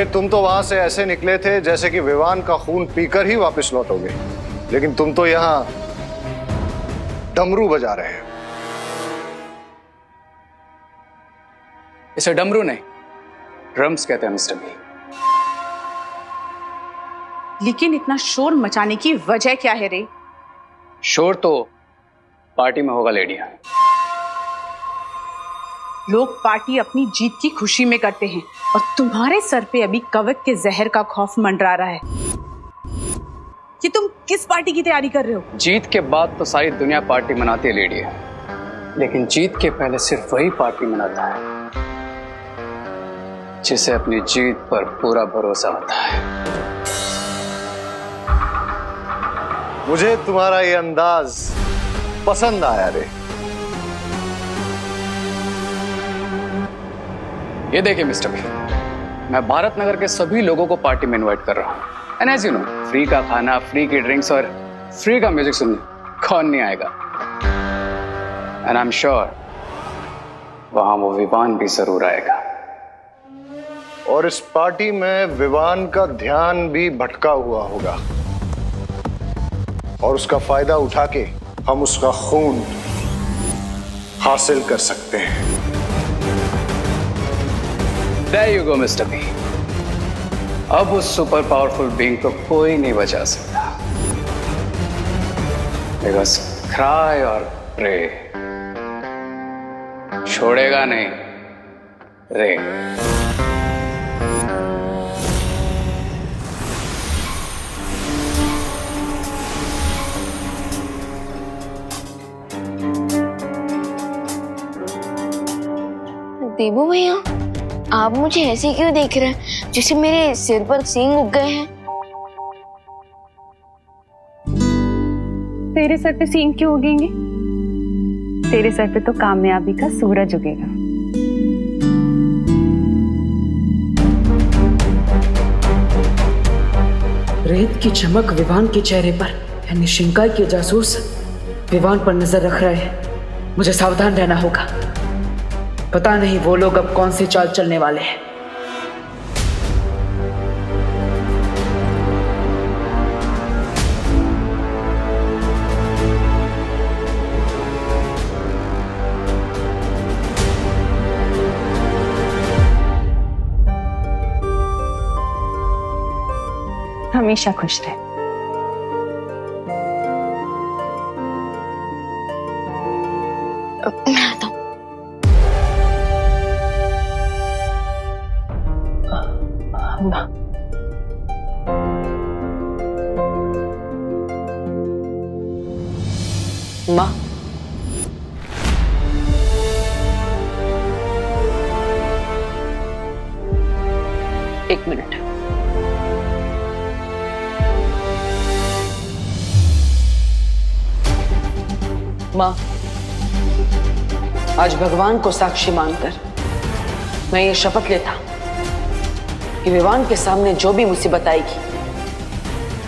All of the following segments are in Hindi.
अरे तुम तो वहां से ऐसे निकले थे जैसे कि विवान का खून पीकर ही वापस लौटोगे, लेकिन तुम तो यहां डमरू बजा रहे हैं। इसे डमरू नहीं, ड्रम्स कहते हैं मिस्टर बी। लेकिन इतना शोर मचाने की वजह क्या है रे? शोर तो पार्टी में होगा लेडियां। लोग पार्टी अपनी जीत की खुशी में करते हैं और तुम्हारे सर पे अभी कवक के जहर का खौफ मंडरा रहा है। कि तुम किस पार्टी की तैयारी कर रहे हो? जीत के बाद तो सारी दुनिया पार्टी मनाती है लेडियां, लेकिन जीत के पहले सिर्फ वही पार्टी मनाता है जिसे अपनी जीत पर पूरा भरोसा होता है। मुझे तुम्हारा ये अंदाज पसंद आया रे। ये देखिए मिस्टर बी, मैं भारत नगर के सभी लोगों को पार्टी में इनवाइट कर रहा हूं। And as you know, free का खाना, फ्री की ड्रिंक्स और फ्री का म्यूजिक सुनने कौन नहीं आएगा। एंड आई एम श्योर वहां वो विवान भी जरूर आएगा। और इस पार्टी में विवान का ध्यान भी भटका हुआ होगा और उसका फायदा उठा के हम उसका खून हासिल कर सकते हैं। There you go, Mr. B. अब उस सुपर पावरफुल बीइंग को कोई नहीं बचा सकता। Because cry और pray छोड़ेगा नहीं रे। देबू भैया, आप मुझे ऐसे क्यों देख रहे हैं जैसे मेरे सिर पर सींग उग गए हैं? तेरे सर पे सींग क्यों उगेंगे? तेरे सर पे तो कामयाबी का सूरज उगेगा। रेत की चमक विवान के चेहरे पर, यानी शिंकाई के जासूस विवान पर नजर रख रहे हैं। मुझे सावधान रहना होगा। पता नहीं वो लोग अब कौन सी चाल चलने वाले हैं। हमेशा खुश रहे। मैं आता हूँ। माँ, एक मिनट। माँ, आज भगवान को साक्षी मानकर मैं ये शपथ लेता कि विवान के सामने जो भी मुसीबत आएगी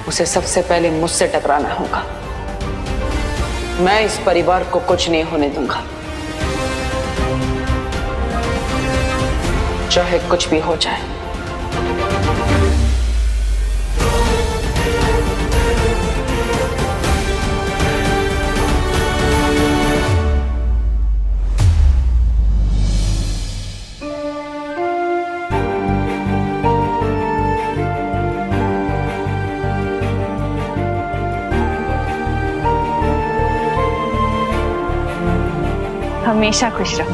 उसे सबसे पहले मुझसे टकराना होगा। मैं इस परिवार को कुछ नहीं होने दूंगा, चाहे कुछ भी हो जाए। हमेशा खुश रहो।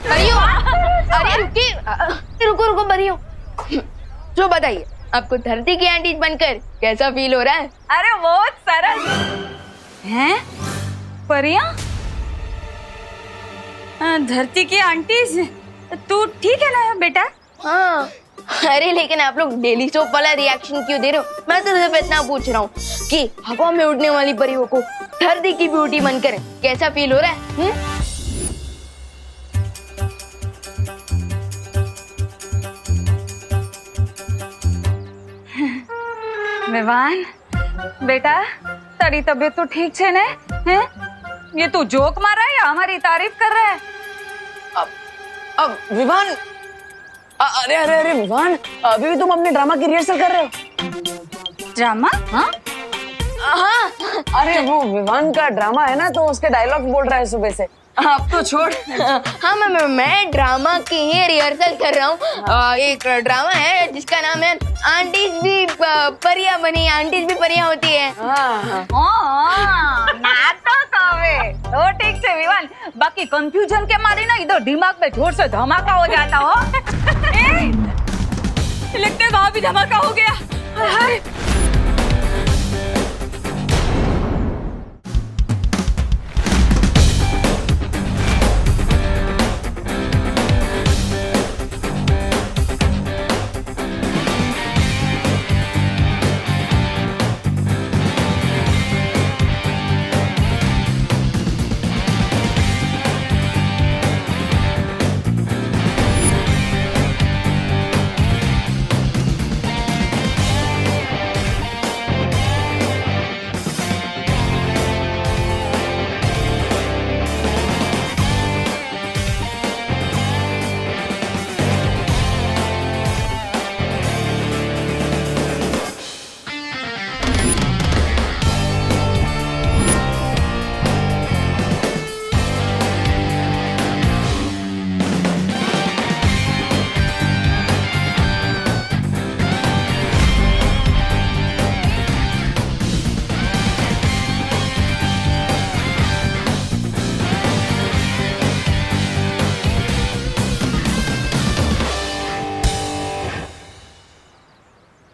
बरियो, अरे रुकिए, रुको रुको बरियो। जो बताइए, आपको धरती की आंटी बनकर कैसा फील हो रहा है? अरे बहुत सरल हैं परिया। धरती की आंटी, तू ठीक है ना बेटा? हाँ, अरे लेकिन आप लोग डेली सोप वाला रिएक्शन क्यों दे रहे हो? मैं तो सिर्फ इतना पूछ रहा हूँ कि हवा में उड़ने वाली परियों को धरती की ब्यूटी बनकर कैसा फील हो रहा है? विवान, बेटा तारी तबीयत तो ठीक छे ने? हैं? ये तू जोक मार रहा है या हमारी तारीफ कर रहा है? अब विवान, अरे अरे अरे विवान, अभी भी तुम अपने ड्रामा की रिहर्सल कर रहे हो? ड्रामा? हाँ? हाँ, अरे वो विवान का ड्रामा है ना, तो उसके डायलॉग बोल रहा है सुबह से। अब तो छोड़। हाँ मैं ड्रामा की ही रिहर्सल कर रहा हूँ। एक ड्रामा है जिसका नाम है आंटीज भी परियां बनी, आंटीज भी परियां होती है। नाटक आवे तो ठीक से विवान, बाकी कंफ्यूजन के मारे ना इधर दिमाग में जोर से धमाका हो जाता हो। लगता है वहां भी धमाका हो गया। हाय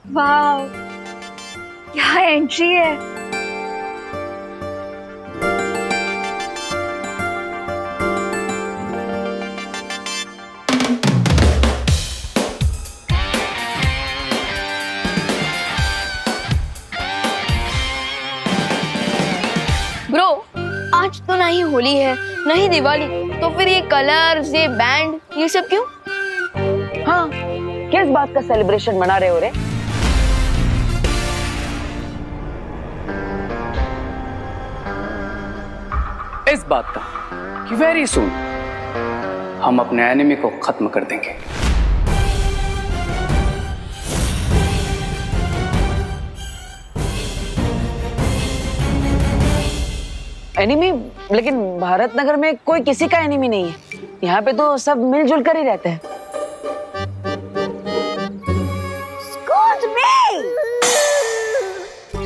वाह, क्या एंट्री है। ब्रो, आज तो ना ही होली है ना ही दिवाली, तो फिर ये कलर्स, ये बैंड, ये सब क्यों? हाँ, किस बात का सेलिब्रेशन मना रहे हो रे? इस बात का कि वेरी सून हम अपने एनिमी को खत्म कर देंगे। एनिमी? लेकिन भारत नगर में कोई किसी का एनिमी नहीं है। यहाँ पे तो सब मिलजुल कर ही रहते हैं।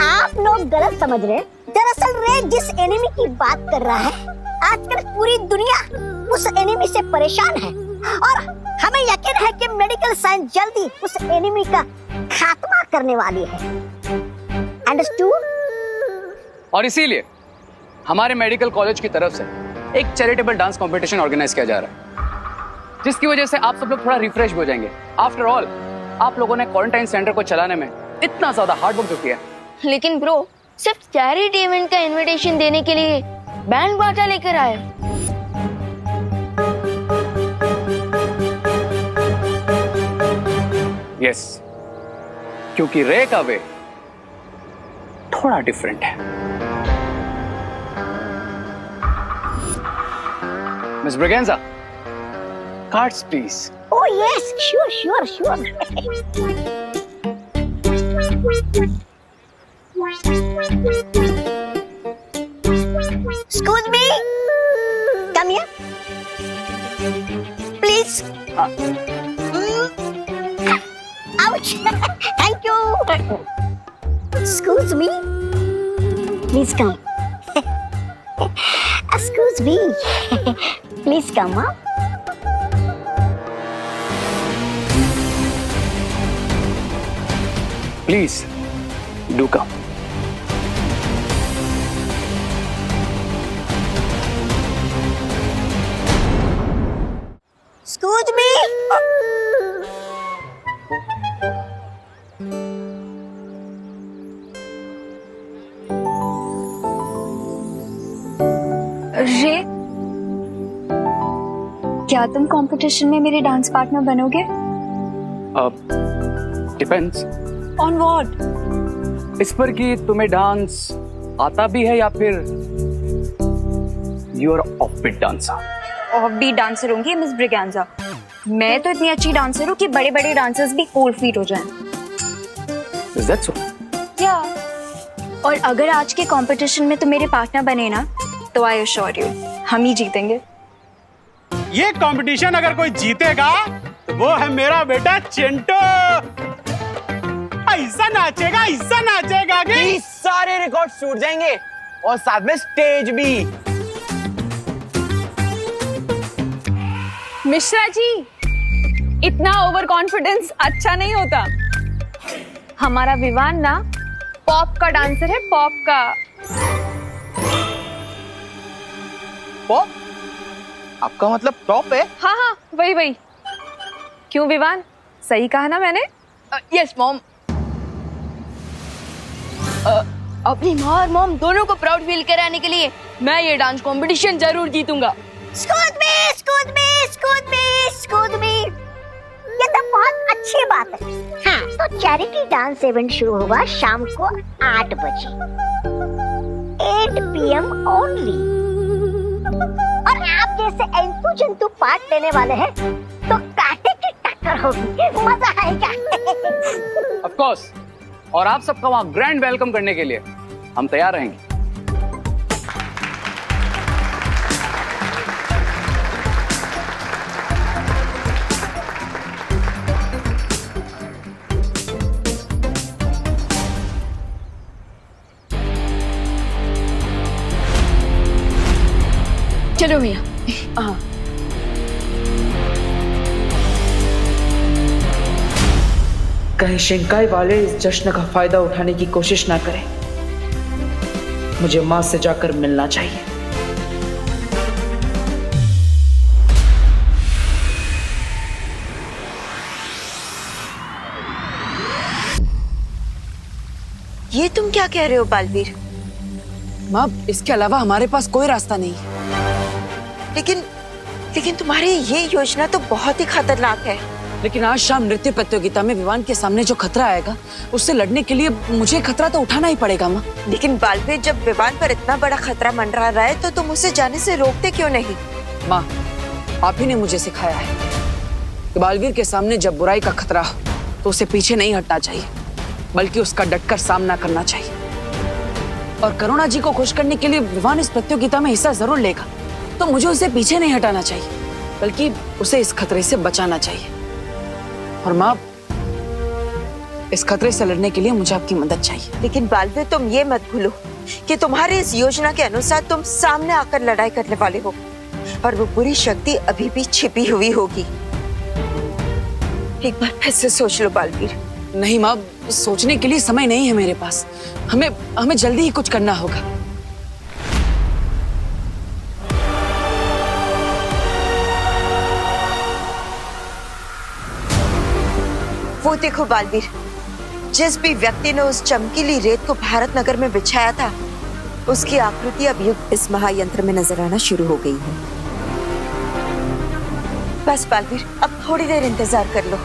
आप लोग गलत समझ रहे हैं। दरअसल रे जिस एनिमी की बात कर रहा है, आजकल पूरी दुनिया उस एनिमी से परेशान है और हमें यकीन है कि मेडिकल साइंस जल्दी उस एनिमी का खात्मा करने वाली है। अंडरस्टूड? और इसीलिए हमारे मेडिकल कॉलेज की तरफ से एक चैरिटेबल डांस कंपटीशन ऑर्गेनाइज किया जा रहा है, जिसकी वजह से आप सब लोग थोड़ा रिफ्रेश हो जाएंगे। आफ्टर ऑल, आप लोगों ने क्वारंटाइन सेंटर को चलाने में इतना ज्यादा हार्ड वर्क किया। लेकिन ब्रो, सिर्फ चैरिटी इवेंट का इनविटेशन देने के लिए बैंड बाजा लेकर आए। यस, क्योंकि रे का वे थोड़ा डिफरेंट है। Miss Braganza, cards please. Oh yes, sure. Excuse me. Come here. Please. Ouch. Thank you. Excuse me. Please come. Excuse me. Please come up. Please, do come. Excuse me. रे, क्या तुम कंपटीशन में मेरे डांस पार्टनर बनोगे? Depends. On what? इस पर कि तुम्हें डांस आता भी है या फिर you are off beat dancer? Off beat dancer होंगी मिस ब्रिगेंजा। मैं तो इतनी अच्छी डांसर हूँ कि बड़े बड़े डांसर्स भी कोल्ड फीट हो जाएं। Is that so? या और अगर आज के कंपटीशन में तुम मेरे पार्टनर बने ना तो आई अश्योर यू हम ही जीतेंगे। ये कंपटीशन अगर कोई जीतेगा तो वो है मेरा बेटा चिंटू। ऐसा नाचेगा कि सारे रिकॉर्ड टूट जाएंगे और साथ में स्टेज भी। मिश्रा जी, इतना ओवर कॉन्फिडेंस अच्छा नहीं होता। हमारा विवान ना पॉप का डांसर है, पॉप का। पॉप? आपका मतलब टॉप है? हाँ हाँ, वही। क्यों विवान, सही कहा ना मैंने? Yes mom. अपनी माँ और मॉम दोनों को प्राउड फील कराने के लिए मैं ये डांस कंपटीशन जरूर जीतूंगा। स्कूद मी। ये तो बहुत अच्छी बात है। हाँ, तो चैरिटी डांस इवेंट शुरू होगा शाम को 8 बजे 8 PM ओनली। और आप जैसे एंतु जंतु पार्ट लेने वाले हैं तो कांटे की टक्कर होगी, मजा आएगा। Of course. और आप सबका वहां ग्रैंड वेलकम करने के लिए हम तैयार रहेंगे। चलो भैया। हाँ। कहीं शिंकाई वाले इस जश्न का फायदा उठाने की कोशिश ना करें। मुझे मां से जाकर मिलना चाहिए। ये तुम क्या कह रहे हो बालवीर? मां, इसके अलावा हमारे पास कोई रास्ता नहीं है। लेकिन तुम्हारी ये योजना तो बहुत ही खतरनाक है। लेकिन आज शाम नृत्य प्रतियोगिता में विवान के सामने जो खतरा आएगा उससे लड़ने के लिए मुझे खतरा तो उठाना ही पड़ेगा माँ। लेकिन बालवीर, जब विवान पर इतना बड़ा खतरा मंडरा रहा है तो तुम उसे जाने से रोकते क्यों नहीं? माँ, आप ही ने मुझे सिखाया है कि बालवीर के सामने जब बुराई का खतरा हो तो उसे पीछे नहीं हटना चाहिए, बल्कि उसका डटकर सामना करना चाहिए। और करुणा जी को खुश करने के लिए विवान इस प्रतियोगिता में हिस्सा जरूर लेगा, तो मुझे उसे पीछे नहीं हटाना चाहिए, बल्कि उसे इस खतरे से बचाना चाहिए। और माँ, इस खतरे से लड़ने के लिए मुझे आपकी मदद चाहिए। लेकिन बालवीर, तुम ये मत भूलो कि तुम्हारी इस योजना के अनुसार तुम सामने आकर लड़ाई करने वाले हो और वो बुरी शक्ति अभी भी छिपी हुई होगी। एक बार फिर से सोच लो बालवीर। नहीं माँ, सोचने के लिए समय नहीं है मेरे पास। हमें जल्दी ही कुछ करना होगा। वो देखो बालवीर, जिस भी व्यक्ति ने उस चमकीली रेत को भारत नगर में बिछाया था, उसकी आकृति अब युग इस महायंत्र में नजर आना शुरू हो गई है। बस बालवीर, अब थोड़ी देर इंतजार कर लो।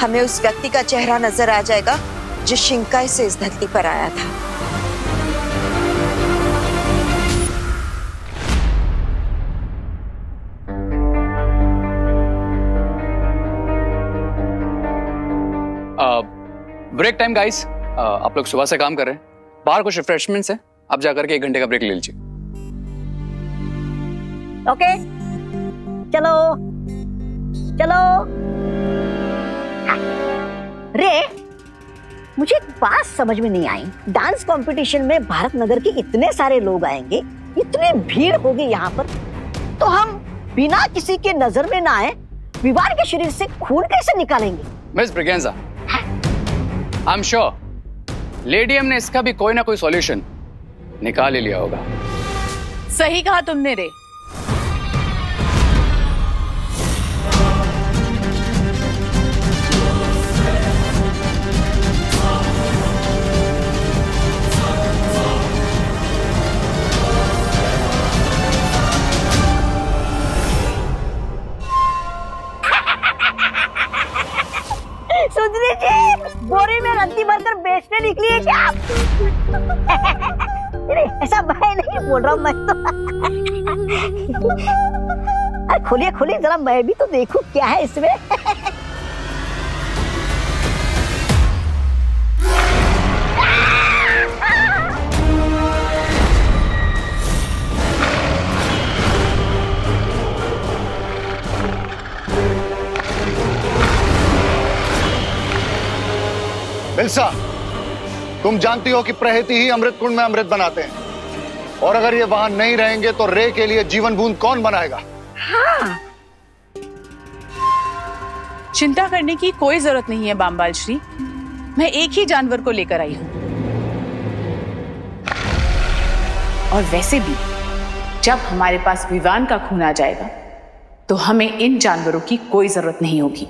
हमें उस व्यक्ति का चेहरा नजर आ जाएगा जो शिंकाई से इस धरती पर आया था। Break time guys. आप लोग सुबह से काम कर रहे हैं, बाहर कुछ रिफ्रेशमेंट्स हैं, आप जाकर के 1 घंटे का ब्रेक ले लीजिए। ओके, चलो। रे, मुझे एक बात समझ में नहीं आई। डांस कंपटीशन में भारत नगर के इतने सारे लोग आएंगे, इतनी भीड़ होगी यहाँ पर, तो हम बिना किसी के नजर में ना आए विवान के शरीर से खून कैसे निकालेंगे? Miss Braganza, I am sure lady M ने इसका भी कोई ना कोई सॉल्यूशन निकाल ही लिया होगा। सही कहा तुमने रे। सुधरी जी, बोरी में रद्दी भरकर बेचने निकली है क्या आप? बोल रहा हूँ मैं तो। अरे खोलिए खोलिए जरा, मैं भी तो देखूं क्या है इसमें। मिल्सा, तुम जानती हो कि प्रहति ही अमृत कुंड में अमृत बनाते हैं, और अगर ये वहां नहीं रहेंगे तो रे के लिए जीवन बूंद कौन बनाएगा? हाँ। चिंता करने की कोई जरूरत नहीं है बामबाल श्री, मैं एक ही जानवर को लेकर आई हूं। और वैसे भी जब हमारे पास विवान का खून आ जाएगा तो हमें इन जानवरों की कोई जरूरत नहीं होगी।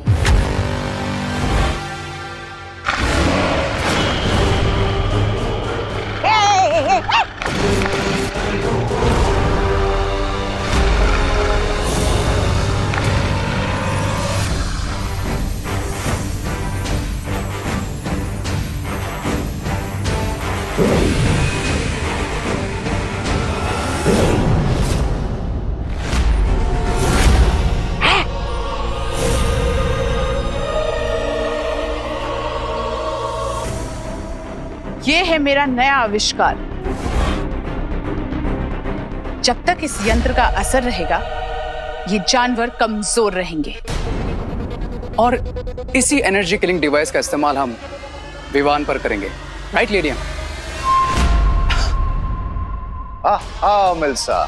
ये है मेरा नया आविष्कार। जब तक इस यंत्र का असर रहेगा ये जानवर कमजोर रहेंगे। और इसी एनर्जी किलिंग डिवाइस का इस्तेमाल हम विवान पर करेंगे, राइट लेडियम? हाँ मिल्सा।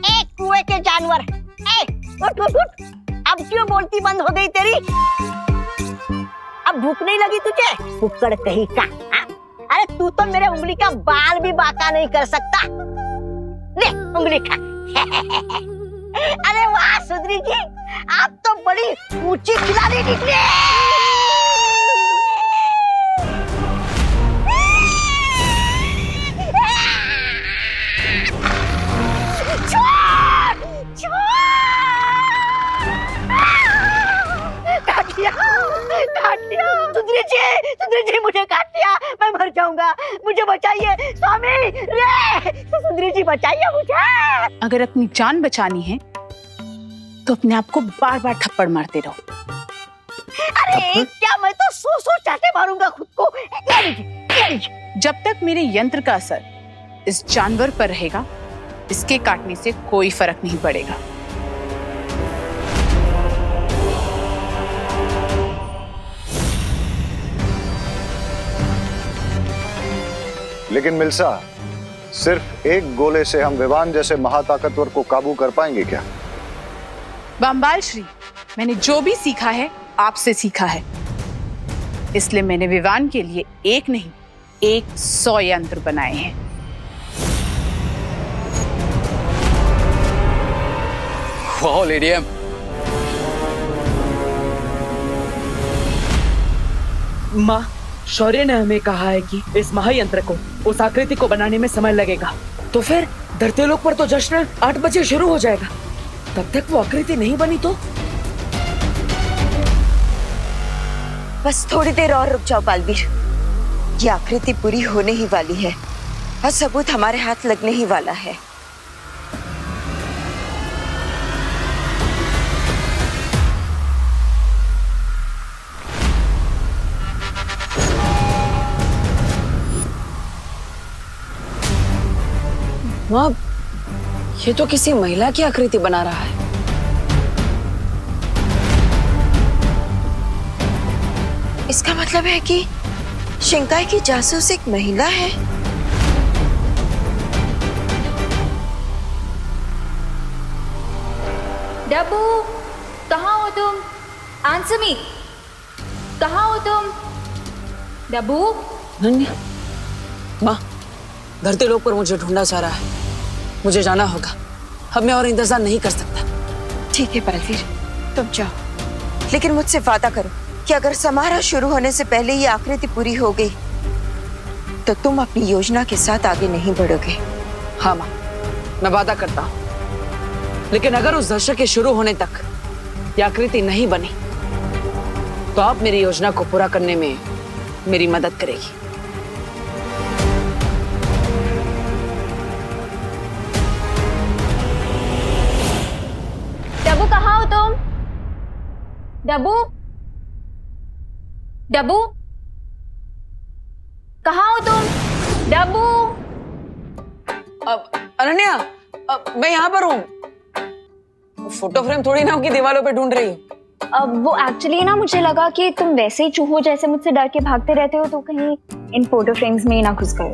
एक कुएं के जानवर, उठ उठ उठ। अब क्यों बोलती बंद हो गई तेरी? अब भूख नहीं लगी तुझे? कुक्कड़ कहीं का। अरे तू तो मेरे उंगली का बाल भी बाका नहीं कर सकता। ले उंगली खा। अरे वाह सुंदरी जी, आप तो बड़ी ऊंची खिलाड़ी निकले। सुंदरी जी मुझे काट लिया, मैं मर जाऊंगा, मुझे बचाइए स्वामी रे, सुंदरी जी बचाइए मुझे। अगर अपनी जान बचानी है तो अपने आप को बार बार थप्पड़ मारते रहो। अरे क्या मैं तो सौ चाटे मारूंगा खुद को। ये लीजिए। जब तक मेरे यंत्र का असर इस जानवर पर रहेगा इसके काटने से कोई फर्क नहीं पड़ेगा। लेकिन मिल्सा, सिर्फ एक गोले से हम विवान जैसे महाताकतवर को काबू कर पाएंगे क्या? बामबाल श्री, मैंने जो भी सीखा है आपसे सीखा है, इसलिए मैंने विवान के लिए एक नहीं 100 यंत्र बनाए हैं। वाह लेडियम, माँ, शौर्य ने हमें कहा है कि इस महायंत्र को, उस आकृति को बनाने में समय लगेगा। तो फिर धरतीलोक पर तो जश्न 8 बजे शुरू हो जाएगा। तब तक वो आकृति नहीं बनी तो? बस थोड़ी देर और रुक जाओ बालवीर, ये आकृति पूरी होने ही वाली है और सबूत हमारे हाथ लगने ही वाला है। माँ, ये तो किसी महिला की आकृति बना रहा है। इसका मतलब है कि शिंकाई की जासूस एक महिला है। डब्बू, कहाँ हो तुम? आंसर मी, कहाँ हो तुम? डब्बू? नन्या, माँ, धरतीलोक पर मुझे ढूंढा जा रहा है, मुझे जाना होगा। अब मैं और इंतजार नहीं कर सकता। ठीक है बालवीर, तुम जाओ, लेकिन मुझसे वादा करो कि अगर समारोह शुरू होने से पहले ये आकृति पूरी हो गई तो तुम अपनी योजना के साथ आगे नहीं बढ़ोगे। हाँ माँ, मैं वादा करता हूँ। लेकिन अगर उस दशक के शुरू होने तक ये आकृति नहीं बनी तो आप मेरी योजना को पूरा करने में मेरी मदद करेगी। डब्बू कहाँ हो तुम? डब्बू, डब्बू कहाँ हो तुम? डब्बू। अनन्या, मैं यहाँ पर हूँ। फोटो फ्रेम थोड़ी ना कि दीवारों पे ढूंढ रही हूँ। अब वो एक्चुअली ना मुझे लगा कि तुम वैसे ही चूहों जैसे मुझसे डर के भागते रहते हो, तो कहीं इन फोटो फ्रेम्स में ही ना घुस गए।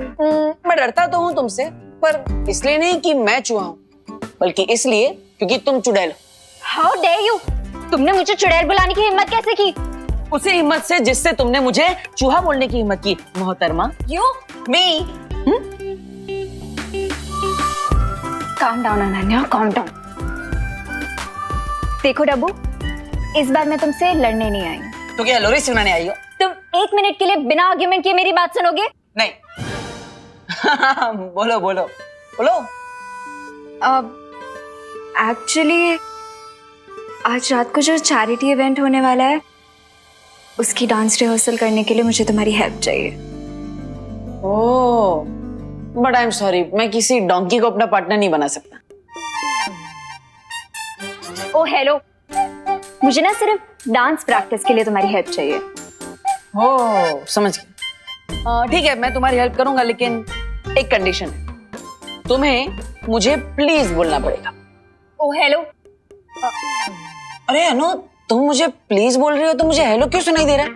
मैं डरता तो हूँ तुमसे, पर इसलिए नहीं कि मैं चूहा हूँ, बल्कि इसलिए क्योंकि तुम चुड़ैल हो। How dare you! तुमने मुझे चुड़ैल बुलाने की हिम्मत कैसे की? उसी हिम्मत से जिससे तुमने मुझे चूहा बोलने की हिम्मत की, मोहतरमा। You me. Calm down Ananya, calm down. देखो डब्बू, इस बार मैं तुमसे लड़ने नहीं आई। तो क्या लोरी सुनाने आई हो? तुम 1 मिनट के लिए बिना आर्ग्यूमेंट किए मेरी बात सुनोगे? नहीं। बोलो बोलो बोलो। अब एक्चुअली आज रात को जो चैरिटी इवेंट होने वाला है, उसकी डांस रिहर्सल करने के लिए मुझे तुम्हारी हेल्प चाहिए। ओह, बट आई एम सॉरी, मैं किसी डोंकी को अपना पार्टनर नहीं बना सकता। ओ हेलो, मुझे ना सिर्फ डांस प्रैक्टिस के लिए तुम्हारी हेल्प चाहिए। ओह, समझ गया। ठीक है, मैं तुम्हारी हेल्प करूंगा, लेकिन एक कंडीशन है। तुम्हें मुझे प्लीज बोलना पड़ेगा। ओ हेलो। अरे अनु, तुम मुझे प्लीज बोल रही हो तो मुझे हेलो क्यों सुनाई दे रहा है?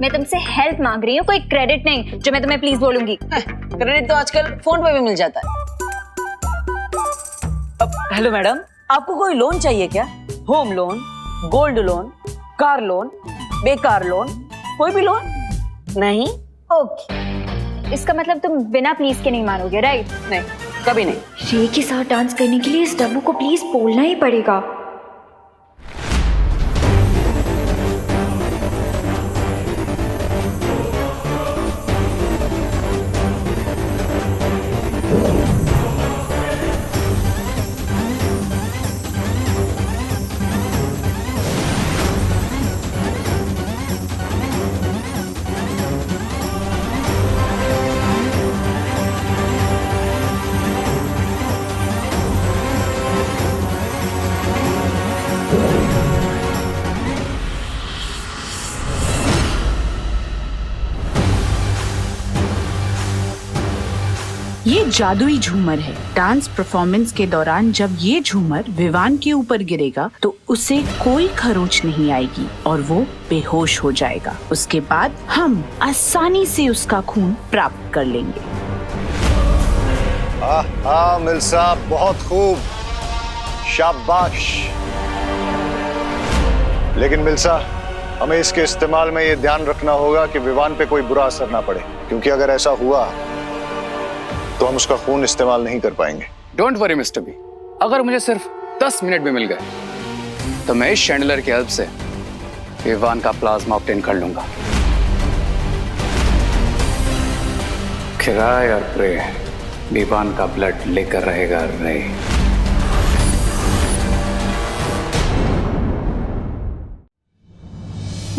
मैं तुमसे हेल्प मांग रही हूँ, कोई क्रेडिट नहीं जो मैं तुम्हें प्लीज बोलूंगी। क्रेडिट तो आजकल फोन पे भी मिल जाता है। हेलो मैडम, आपको कोई लोन चाहिए क्या? Home loan, gold loan, car loan, बेकार लोन, कोई भी लोन? नहीं? ओके, इसका मतलब तुम बिना प्लीज के नहीं मानोगे, राइट? नहीं, कभी नहीं। रे के साथ डांस करने के लिए इस डब्बू को प्लीज बोलना ही पड़ेगा। ये जादुई झूमर है। डांस परफॉर्मेंस के दौरान जब ये झूमर विवान के ऊपर गिरेगा तो उसे कोई खरोच नहीं आएगी और वो बेहोश हो जाएगा। उसके बाद हम आसानी से उसका खून प्राप्त कर लेंगे। हाँ मिल्सा, बहुत खूब, शाबाश। लेकिन मिल्सा, हमें इसके इस्तेमाल में ये ध्यान रखना होगा कि विवान पे कोई बुरा असर ना पड़े, क्योंकि अगर ऐसा हुआ तो हम उसका खून इस्तेमाल नहीं कर पाएंगे। डोंट वरी मिस्टर बी, अगर मुझे सिर्फ 10 मिनट भी मिल गए तो मैं इस शैंडलर की हेल्प से विवान का प्लाज्मा ऑब्टेन कर लूंगा। खिराए और प्रे, विवान का ब्लड लेकर रहेगा रे।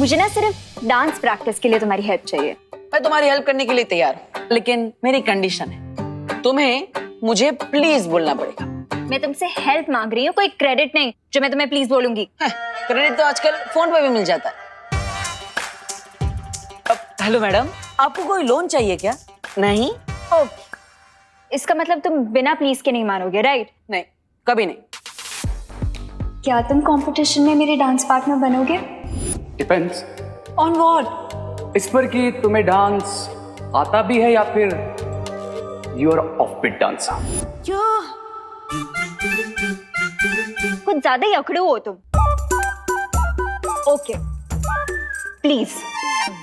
मुझे ना सिर्फ डांस प्रैक्टिस के लिए तुम्हारी हेल्प चाहिए। मैं तुम्हारी हेल्प करने के लिए तैयार हूँ, लेकिन मेरी कंडीशन है, तुम्हें मुझे प्लीज बोलना पड़ेगा। मैं तुमसे हेल्प मांग रही हूँ, कोई क्रेडिट नहीं जो मैं तुम्हें प्लीज बोलूंगी। क्रेडिट तो आजकल फोन पे भी मिल जाता है। हेलो मैडम, आपको कोई लोन चाहिए क्या? नहीं? ओके, इसका मतलब तुम बिना प्लीज के नहीं मानोगे, राइट? नहीं, कभी नहीं। क्या तुम कंपटीशन में मेरे डांस पार्टनर बनोगे? Depends on what? इस पर कि तुम्हें डांस आता भी है या फिर you are off beat dancer. कुछ ज्यादा ही अकड़ू हो तुम। Okay, please.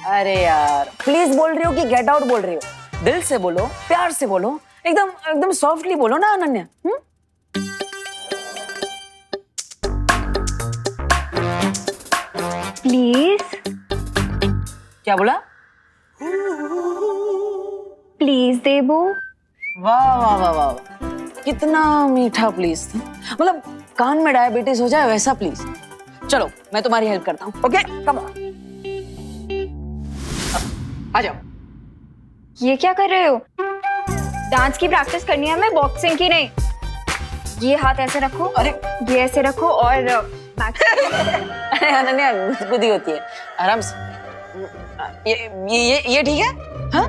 अरे यार, प्लीज बोल रही हो कि गेट आउट बोल रही हो? दिल से बोलो, प्यार से बोलो, एकदम एकदम सॉफ्टली बोलो ना अनन्या। प्लीज। क्या बोला? प्लीज देबू। वाह वाह वाह वाह, कितना मीठा प्लीज था। मतलब कान में डायबिटीज हो जाए वैसा प्लीज। चलो, मैं तुम्हारी हेल्प करता हूँ। Okay, come on. आ जाओ। ये क्या कर रहे हो? डांस की प्रैक्टिस करनी है हमें, बॉक्सिंग की नहीं। ये हाथ ऐसे रखो, अरे ये ऐसे रखो और अरे अनन्या गुदगुदी होती है, आराम से। ये ठीक है? हाँ?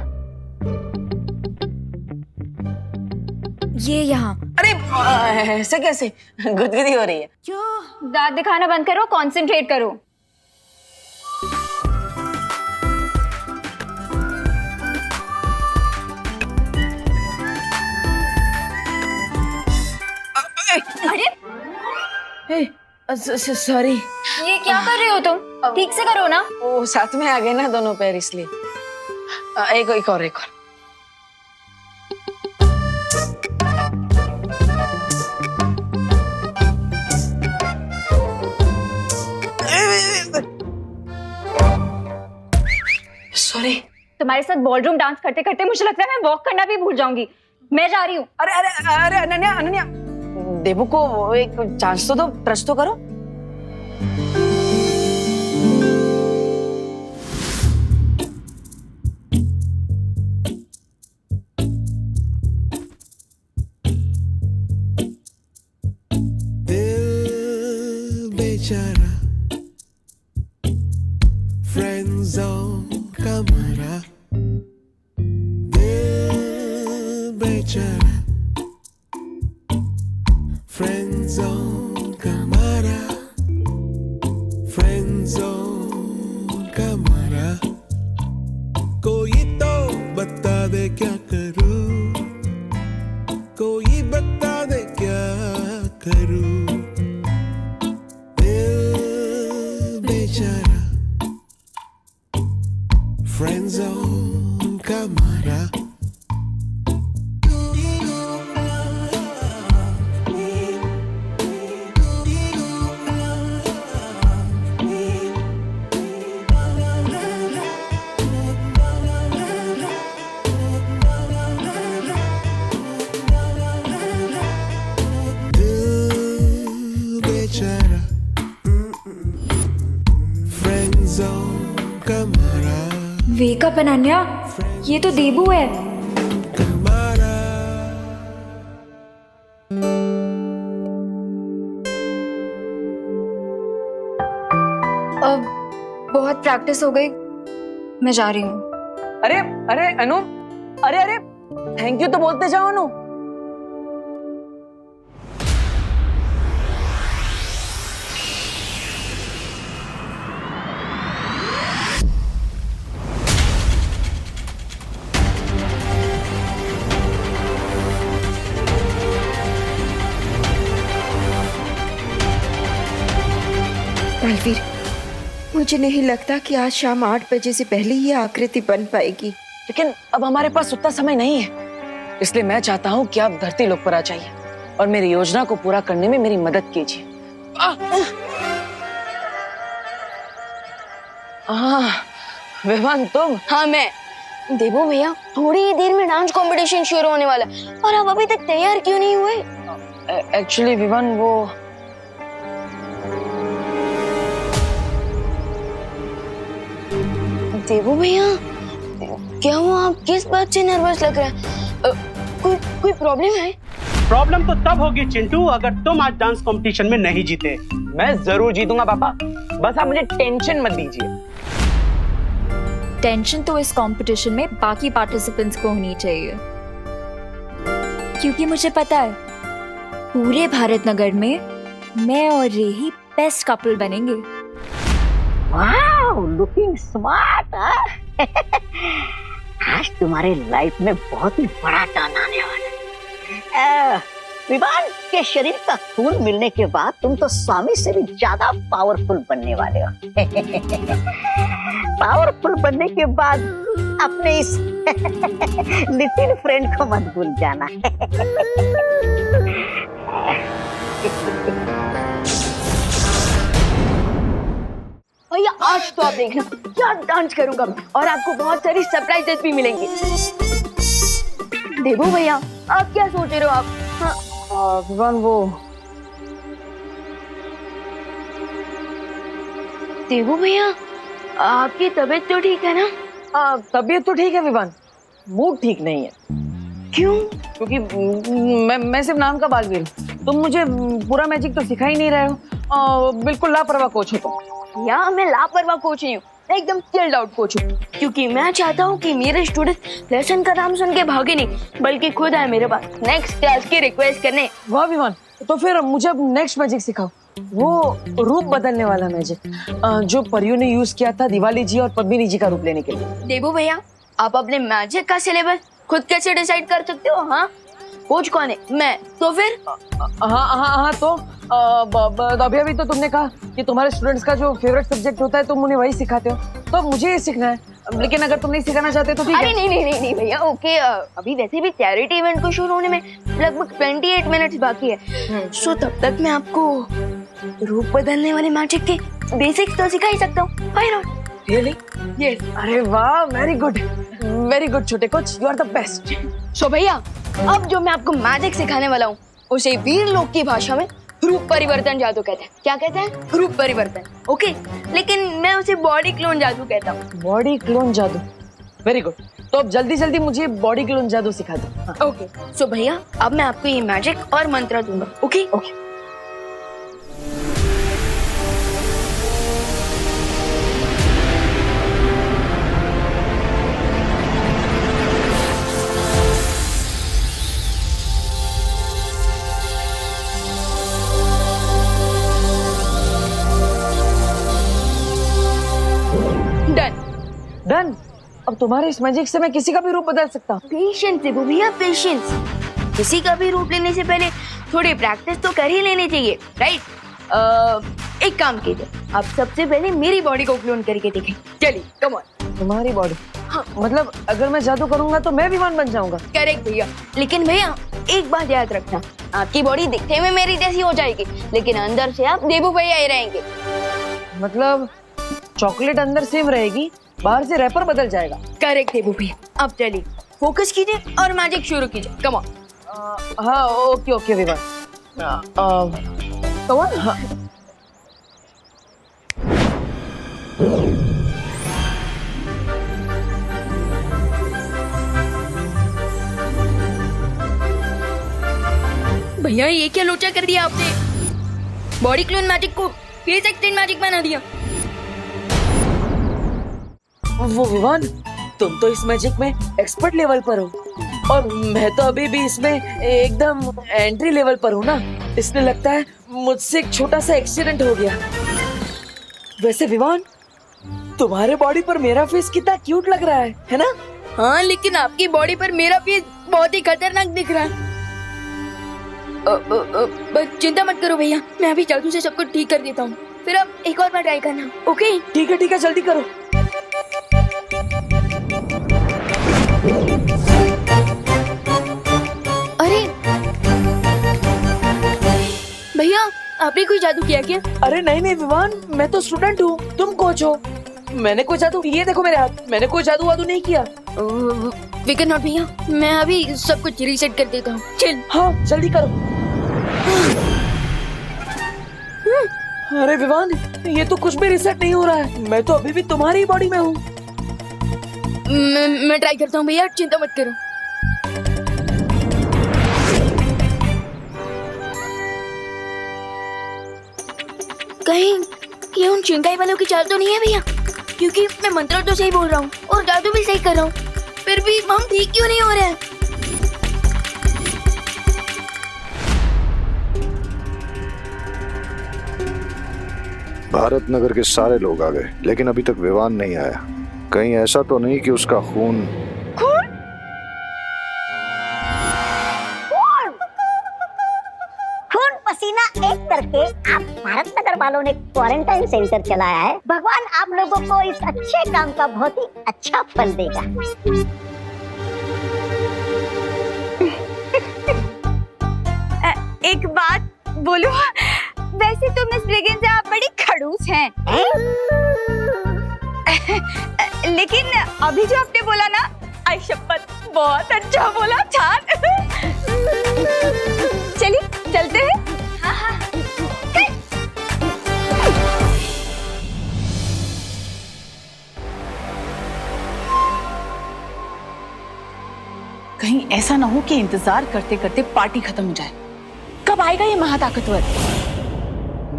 ये यहाँ। अरे ऐसे कैसे? गुदगुदी हो रही है। दांत दिखाना बंद करो, कंसंट्रेट करो। अरे सॉरी। ये क्या कर रहे हो तुम? ठीक से करो ना। वो साथ में आ गए ना दोनों पैर, इसलिए। एक और। सॉरी। तुम्हारे साथ बॉलरूम डांस करते करते मुझे लगता है मैं वॉक करना भी भूल जाऊंगी। मैं जा रही हूँ। अरे अनन्या देवू को एक चांस तो दो, ट्रस्ट तो करो। बेचारा फ्रेंड जोन का मारा, दिल बेचारा फ्रेंड जोन का मारा, फ्रेंड जोन का मारा। कोई तो बता दे क्या करूं, कोई बता दे क्या करूं। बेचारा फ्रेंड जोन का मारा। दिल बेचारा फ्रेंड जोन का मारा। वेक अप अनन्या, ये तो देबू है। अब बहुत प्रैक्टिस हो गई, मैं जा रही हूँ। अरे अनु, अरे थैंक यू तो बोलते जाओ अनु। बलवीर, मुझे नहीं लगता कि आज शाम 8 बजे से पहले ये आकृति बन पाएगी। लेकिन अब हमारे पास उतना समय नहीं है, इसलिए मैं चाहता हूँ कि आप धरती लोक पर आ जाइए और मेरी योजना को पूरा करने में मेरी मदद कीजिए। विवान तुम? हाँ मैं। देवो भैया, थोड़ी ही देर में डांस कंपटीशन शुरू होने वाला है और आप अभी तक तैयार क्यों नहीं हुए? एक्चुअली विवान, वो देवो भैया, क्या हुआ? आप किस बात से नर्वस लग रहे हैं? कोई प्रॉब्लम है? प्रॉब्लम तो तब होगी चिंटू अगर तुम आज डांस कंपटीशन में नहीं जीते। मैं जरूर जीतूंगा पापा, बस आप मुझे टेंशन मत दीजिए। टेंशन तो इस कंपटीशन में बाकी पार्टिसिपेंट्स को होनी चाहिए, क्योंकि मुझे पता है पूरे भारत नगर में मैं और रे ही बेस्ट कपल बनेंगे। Wow, looking smart. आज तुम्हारे लाइफ में बहुत ही बड़ा टर्न आने वाला है। विवान के शरीर का खून मिलने के बाद तुम तो स्वामी से भी ज्यादा पावरफुल बनने वाले हो। पावरफुल बनने के बाद अपने इस लिटिल फ्रेंड को मत भूल जाना। भैया आज तो आप देखना क्या डांस करूंगा मैं, और आपको बहुत सारी सरप्राइजेस भी मिलेंगी। देवो भैया, आप क्या सोच रहे हो आप? हाँ विवान, वो देवो भैया, आपकी तबीयत तो ठीक है ना? तबीयत तो ठीक है विवान, मूड ठीक नहीं है। क्यों? क्योंकि मैं सिर्फ नाम का बालवीर हूँ। तुम मुझे पूरा मैजिक तो सिखा ही नहीं रहे हो। बिल्कुल लापरवाह कोच हो तुम। या मैं लापरवाह कोच नहीं हूँ, मैं एकदम चिल्ड आउट कोच हूँ, क्योंकि मैं चाहता हूँ कि मेरे स्टूडेंट लेसन का नाम सुन के भागे नहीं, बल्कि खुद आए मेरे पास नेक्स्ट क्लास की रिक्वेस्ट करने। वाह विवान, तो फिर मुझे अब नेक्स्ट मैजिक सिखाओ, वो रूप बदलने वाला मैजिक जो परियों ने यूज किया था दिवाली जी और पद्मिनी जी का रूप लेने के लिए। देबू भैया, आप अपने मैजिक का सिलेबस खुद कैसे डिसाइड कर सकते हो? हाँ, कोच कौन है? मैं। तो फिर हाँ तो अभी तो तुमने कहा कि तुम्हारे स्टूडेंट्स का जो फेवरेट सब्जेक्ट होता है तुम उन्हें वही सिखाते हो, तो अब मुझे ये सीखना है। लेकिन अगर तुम नहीं सिखाना चाहते तो ठीक है। अरे नहीं भैया, ओके। अभी वैसे भी चैरिटी इवेंट को शुरू होने में लगभग 28 मिनट्स बाकी है, सो तब तक मैं आपको रूप बदलने वाले मैजिक के बेसिक्स तो सिखा ही सकता हूँ। Why not? रियली? यस। अरे वाह, वेरी गुड छोटे coach, you are the best. So भैया, अब जो मैं आपको मैजिक सिखाने वाला हूँ उसे वीर लोग की भाषा में रूप परिवर्तन जादू कहते हैं। क्या कहते हैं? रूप परिवर्तन। ओके, लेकिन मैं उसे बॉडी क्लोन जादू कहता हूँ। बॉडी क्लोन जादू, वेरी गुड। तो अब जल्दी मुझे बॉडी क्लोन जादू सिखा दो। ओके, सो भैया अब मैं आपको ये मैजिक और मंत्र दूंगा। Okay okay. डन। अब तुम्हारे इस मैजिक से मैं किसी का भी रूप बदल सकता हूँ। पेशेंस देखो भैया, पेशेंस। किसी का भी रूप लेने से पहले थोड़ी प्रैक्टिस तो कर ही लेनी चाहिए, राइट? एक काम कीजिए, आप सबसे पहले मेरी बॉडी को क्लोन करके देखें। चलिए, कम ऑन। तुम्हारी बॉडी? हाँ। मतलब अगर मैं जादू करूंगा तो मैं विमान बन जाऊंगा? करेक्ट भैया, लेकिन भैया एक बात याद रखना, आपकी बॉडी दिखने में मेरी जैसी हो जाएगी, लेकिन अंदर से आप देबू भैया ही रहेंगे। मतलब चॉकलेट अंदर सेम रहेगी, बाहर से रैपर बदल जाएगा। करेक्ट देबू भैया। अब चलिए, फोकस कीजिए और मैजिक शुरू कीजिए। Come on. हाँ, ओके विवान। Come on. हाँ। भैया ये क्या लोचा कर दिया आपने? बॉडी क्लोन मैजिक को फेस एक्सटेंड मैजिक बना दिया। वो विवान, तुम तो इस मैजिक में एक्सपर्ट लेवल पर हो और मैं तो अभी भी इसमें एकदम एंट्री लेवल पर हूँ ना, इसलिए लगता है मुझसे एक छोटा सा एक्सीडेंट हो गया। वैसे विवान, तुम्हारे बॉडी पर मेरा फेस कितना क्यूट लग रहा है ना? हाँ, लेकिन आपकी बॉडी पर मेरा फेस बहुत ही खतरनाक दिख रहा है। बस चिंता मत करो भैया, मैं अभी जादू से सब कुछ ठीक कर देता हूँ, फिर अब एक और बार ट्राई करना। ओके? ठीक है, जल्दी करो। अरे भैया, आपने कोई जादू किया क्या? अरे नहीं विवान, मैं तो स्टूडेंट हूँ, तुम कोच हो। मैंने कोई जादू, ये देखो मेरे हाथ, मैंने कोई जादू वादू नहीं किया। वी कैन नॉट भैया, मैं अभी सब कुछ रीसेट कर देता हूँ। चल। हाँ, जल्दी करो। अरे विवान, ये तो कुछ भी रीसेट नहीं हो रहा है, मैं तो अभी भी तुम्हारी ही बॉडी में हूँ। मैं ट्राई करता हूँ भैया, चिंता मत करो। कहीं ये उन चिंगाई वालों की चाल तो नहीं है भैया? क्योंकि मैं मंत्र तो सही बोल रहा हूँ और जादू भी सही कर रहा हूँ, फिर भी हम ठीक क्यों नहीं हो रहे हैं? भारत नगर के सारे लोग आ गए, लेकिन अभी तक विवान नहीं आया। कहीं ऐसा तो नहीं कि उसका खून पसीना एक करके आप भारत नगर वालों ने क्वारंटाइन सेंटर चलाया है। भगवान आप लोगों को इस अच्छे काम का बहुत ही अच्छा फल देगा। एक बात बोलो, वैसे तो मिस ब्रिगेंस आप बड़ी खड़ूस हैं। लेकिन अभी जो आपने बोला ना, आई शपथ बहुत अच्छा बोला, छान। चलिए चलते हैं। हाँ। कहीं ऐसा ना हो कि इंतजार करते करते पार्टी खत्म हो जाए। कब आएगा ये महाताकतवर?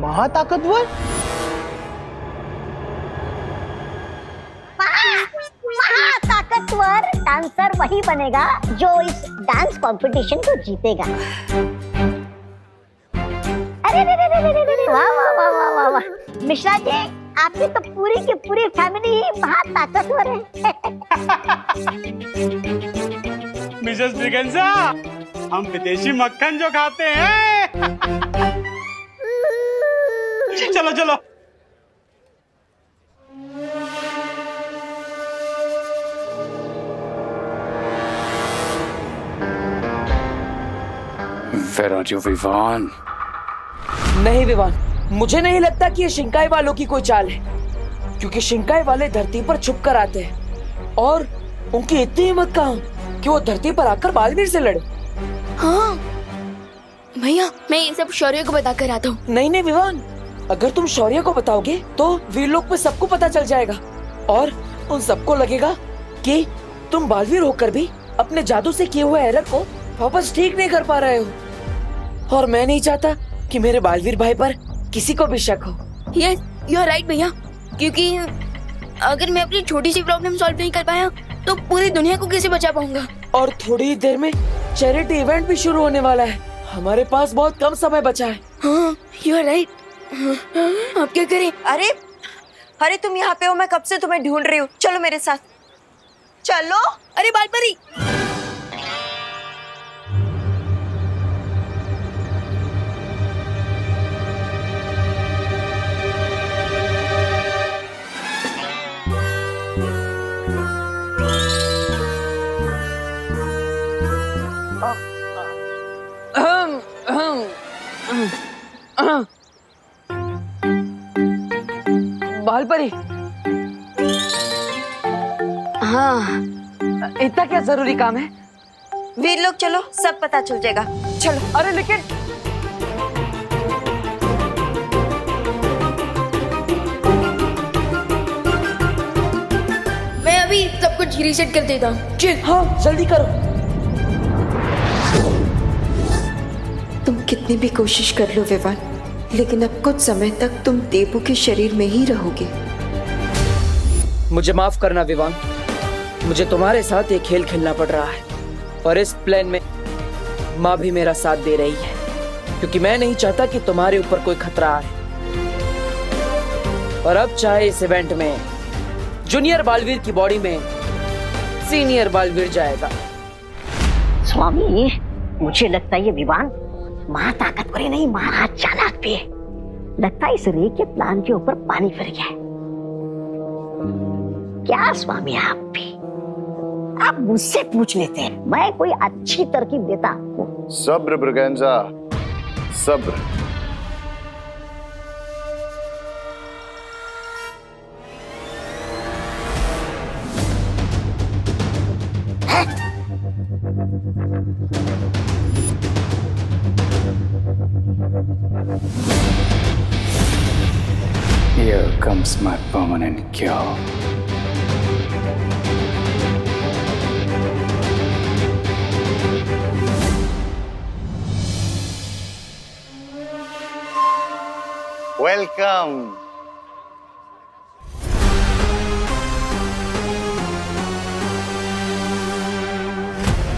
महाताकतवर? महाताकतवर डांसर वही बनेगा जो इस डांस कंपटीशन को जीतेगा। अरे वाह वाह वाह वाह वाह वाह, मिश्रा जी आपकी तो पूरी की पूरी फैमिली ही महाताकतवर है। मिसेस ब्रिगेंजा, हम विदेशी मक्खन जो खाते हैं। चलो चलो। Where are you, Vivaan? नहीं विवान, मुझे नहीं लगता कि ये शिंकाई वालों की कोई चाल है, क्योंकि शिंकाई वाले धरती पर छुप कर आते हैं और उनकी इतनी हिम्मत कहाँ कि वो धरती पर आकर बालवीर से लड़े। हाँ भैया, मैं ये सब शौर्य को बता कर आता हूँ। नहीं नहीं विवान, अगर तुम शौर्य को बताओगे तो वीरलोक में सबको पता चल जाएगा और उन सबको लगेगा कि तुम बालवीर होकर भी अपने जादू से किए हुए एरर को वापस ठीक नहीं कर पा रहे हो, और मैं नहीं चाहता कि मेरे बालवीर भाई पर किसी को भी शक हो। यस, यू आर राइट भैया, क्योंकि अगर मैं अपनी छोटी सी प्रॉब्लम सॉल्व नहीं कर पाया तो पूरी दुनिया को कैसे बचा पाऊंगा। और थोड़ी ही देर में चैरिटी इवेंट भी शुरू होने वाला है, हमारे पास बहुत कम समय बचा है। हाँ, यू आर राइट। अब क्या करें? अरे अरे तुम यहाँ पे हो, मैं कब से तुम्हें ढूंढ रही हूँ। चलो मेरे साथ चलो। अरे बालपरी, बालपरी, हाँ इतना क्या जरूरी काम है? वीरलोक चलो, सब पता चल जाएगा। चलो। अरे लेकिन मैं अभी सब कुछ रीसेट कर देता हूँ। हाँ जल्दी करो। तुम कितनी भी कोशिश कर लो विवान, लेकिन अब कुछ समय तक तुम देबू के शरीर में ही रहोगे। मुझे माफ करना विवान, मुझे तुम्हारे साथ एक खेल खेलना पड़ रहा है और इस प्लान में माँ भी मेरा साथ दे रही है, क्योंकि मैं नहीं चाहता कि तुम्हारे ऊपर कोई खतरा आए। और अब चाहे इस इवेंट में जूनियर बालवीर की बॉडी में सीनियर बालवीर जाएगा। स्वामी, मुझे लगता है ये विवान महाताकतवर ही नहीं, महाराज चालाक भी है। लगता है इस रे के प्लान के ऊपर पानी फिर गया है। क्या स्वामी, आप भी आप मुझसे पूछ लेते हैं, मैं कोई अच्छी तरकीब देता आपको। सब्र ब्रिगेंजा, सब्र। Here comes my permanent cure. Welcome.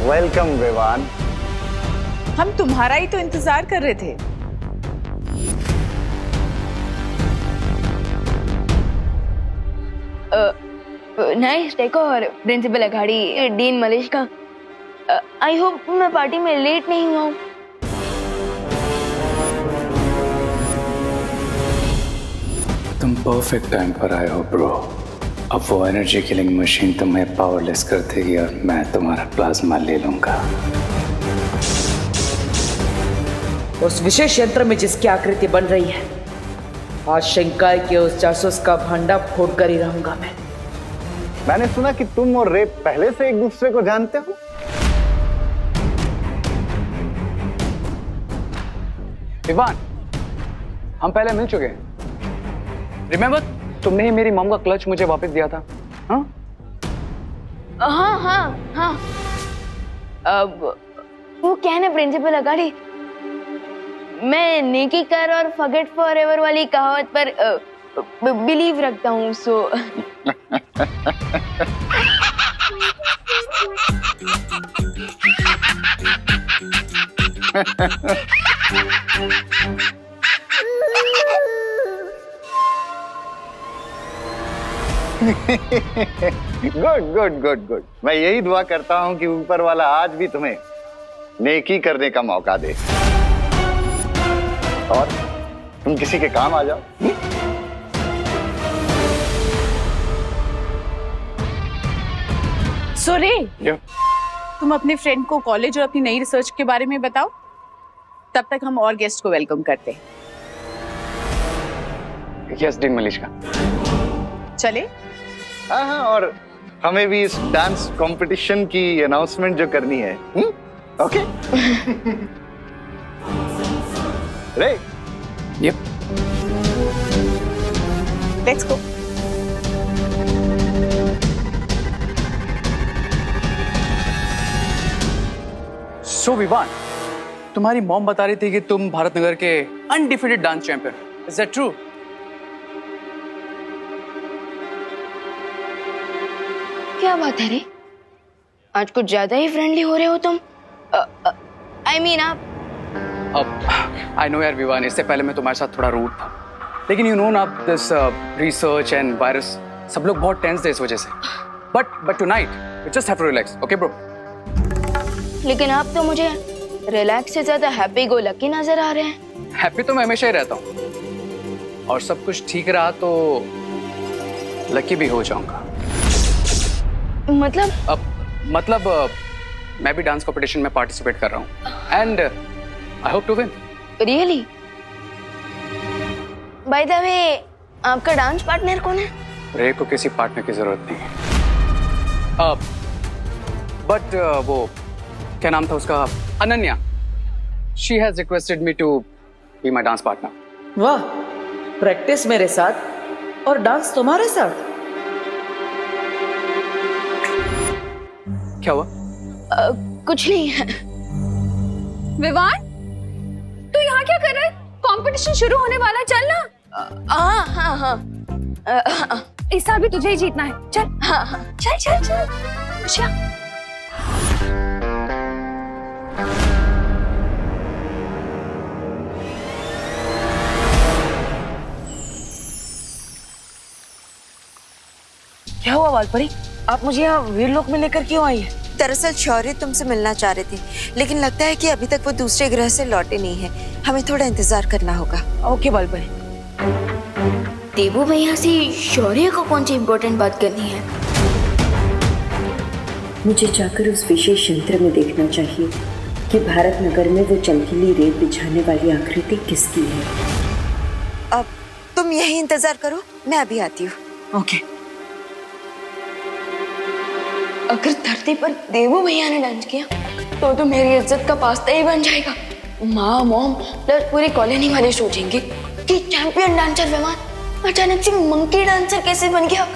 Welcome Vivaan. हम तुम्हारा ही तो इंतजार कर रहे थे। Nice decor, principal Aghadi, dean Malesh का। आई होप मैं पार्टी में लेट नहीं हुआ हूँ। तुम परफेक्ट टाइम पर आए हो ब्रो। अब वो एनर्जी किलिंग मशीन तुम्हें पावरलेस कर देगी और मैं तुम्हारा प्लाज्मा ले लूंगा। उस विशेष यंत्र में जिसकी आकृति बन रही है, आज शिंकाई के उस जासूस का भंडा फोड़ कर ही रहूंगा मैं। मैंने सुना कि तुम और रे पहले से एक दूसरे को जानते हो। विवान, हम पहले मिल चुके हैं। रिमेम्बर, तुमने ही मेरी मॉम का क्लच मुझे वापस दिया था। हाँ हाँ हाँ हाँ। अब वो क्या है ना प्रिंसिपल अगाड़ी, मैं नेकी कर और फॉरगेट फॉरएवर वाली कहावत पर बिलीव रखता हूँ, so good good good good. मैं यही दुआ करता हूं कि ऊपर वाला आज भी तुम्हें नेकी करने का मौका दे और तुम किसी के काम आ जाओ। सुरे, तुम अपने फ्रेंड को कॉलेज और अपनी नई रिसर्च के बारे में बताओ, तब तक हम और गेस्ट को वेलकम करते हैं। Yes dean Malishka. चले? हाँ, और हमें भी इस डांस कंपटीशन की अनाउंसमेंट जो करनी है। ओके। रे, yup. Let's go. So Vivaan, तुम्हारी मॉम बता रही थी कि तुम भारत नगर के undefeated dance champion, is that true? क्या बात है रे, आज कुछ ज्यादा ही फ्रेंडली हो रहे हो तुम। I mean, आप अब आई नो यार विवान, इससे पहले मैं तुम्हारे साथ थोड़ा रूड था, लेकिन यू नो ना दिस रिसर्च एंड वायरस, सब लोग बहुत टेंस थे इस वजह से। But tonight you just have to relax, okay bro? लेकिन आप तो मुझे रिलैक्स से ज्यादा हैप्पी गो लकी नजर आ रहे हैं। हैप्पी तो मैं हमेशा ही रहता हूँ, और सब कुछ ठीक रहा तो लकी भी हो जाऊंगा। मतलब मैं भी डांस कंपटीशन में पार्टिसिपेट कर रहा हूँ and I hope to win. Really? By the way, आपका डांस पार्टनर कौन है? रे को किसी पार्टनर की जरूरत नहीं है। बट वो क्या नाम था उसका, Ananya, she has requested me to be my dance partner. वाह, प्रैक्टिस मेरे साथ और डांस तुम्हारे साथ? क्या हुआ? कुछ नहीं है। विवान, तू यहाँ क्या कर रहा है? कंपटीशन शुरू होने वाला, चल ना। हाँ। इस साल भी तुझे ही जीतना है, चल। हाँ। चल। अच्छा। क्या हुआ वालपरी, आप मुझे यहाँ वीरलोक में लेकर क्यों आई है? दरअसल शौर्य तुमसे मिलना चाह रहे थे, लेकिन लगता है कि अभी तक वो दूसरे ग्रह से लौटे नहीं है। हमें थोड़ा इंतजार करना होगा। ओके वालपरी। देवू भैया से शौर्य को कौन सी इम्पोर्टेंट बात करनी है? मुझे जाकर उस विशेष यंत्र में देखना चाहिए कि भारत नगर में वो चमकीली रेत बिछाने वाली आकृति किसकी है। अब तुम यही इंतजार करो, मैं अभी आती हूँ। ओके। अगर धरती पर देवू भैया ने डांस किया तो मेरी इज्जत का पास्ता ही बन जाएगा। माँ, मॉम प्लस पूरी कॉलोनी वाले सोचेंगे कि चैंपियन डांसर विमान अचानक से मंकी डांसर कैसे बन गया।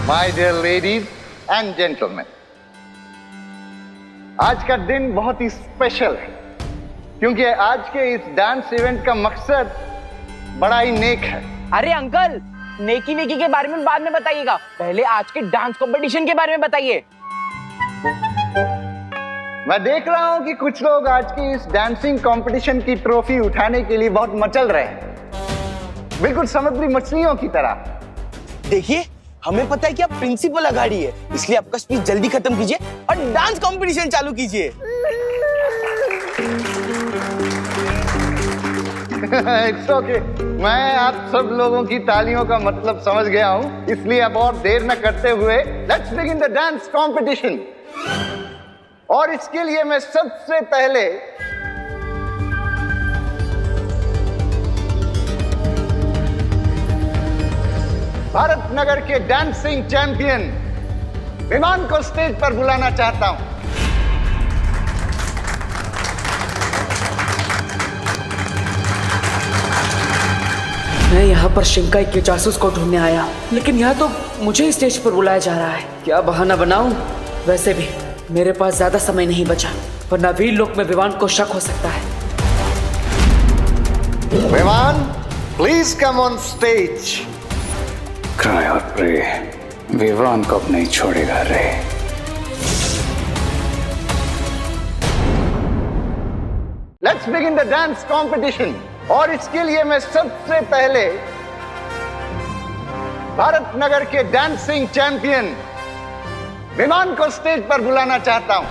My dear ladies and gentleman, आज का दिन बहुत ही स्पेशल है क्योंकि आज के इस डांस इवेंट का मकसद बड़ा ही नेक है। अरे अंकल, नेकी वेकी के बारे में बाद में बताइएगा, पहले आज के डांस कंपटीशन के बारे में बताइए। मैं देख रहा हूं कि कुछ लोग आज की इस डांसिंग कंपटीशन की ट्रॉफी उठाने के लिए बहुत मचल रहे हैं, बिल्कुल समुद्री मछलियों की तरह। देखिए, हमें पता है कि आप प्रिंसिपल अगाड़ी है, इसलिए आपका स्पीच जल्दी खत्म कीजिए और डांस कंपटीशन चालू कीजिए। इट्स ओके, मैं आप सब लोगों की तालियों का मतलब समझ गया हूं, इसलिए अब और देर न करते हुए let's begin the dance competition. और इसके लिए मैं सबसे पहले भारत नगर के डांसिंग चैंपियन विमान को स्टेज पर बुलाना चाहता हूं। मैं यहाँ पर शिंकाई के जासूस को ढूंढने आया, लेकिन यहाँ तो मुझे ही स्टेज पर बुलाया जा रहा है। क्या बहाना बनाऊं? वैसे भी मेरे पास ज्यादा समय नहीं बचा, वरना वीर लोक में विवान को शक हो सकता है। विमान, please come on stage. Cry और प्रे, विवान को अब नहीं छोड़ेगा रे। Let's begin the dance competition. और इसके लिए मैं सबसे पहले भारत नगर के डांसिंग चैंपियन विमान को स्टेज पर बुलाना चाहता हूं।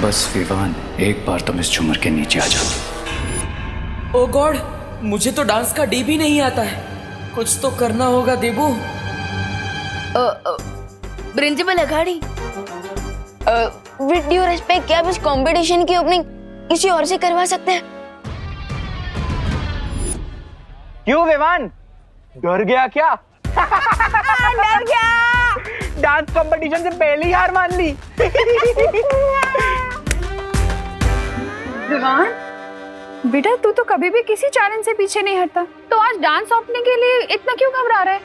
बस विवान, एक बार तुम इस झूमर के नीचे आ जाओ। ओ गॉड, मुझे तो डांस का डी भी नहीं आता है। कुछ तो करना होगा Debu. Principal Aghadi, with due respect, क्या आप इस कंपटीशन की ओपनिंग किसी और से करवा सकते हैं? क्यों विवान, डर गया क्या? डर गया। डांस कंपटीशन से पहले ही हार मान ली। विवान बेटा, तू तो कभी भी किसी चैलेंज से पीछे नहीं हटता, तो आज डांस ओपनिंग के लिए इतना क्यों घबरा रहा है?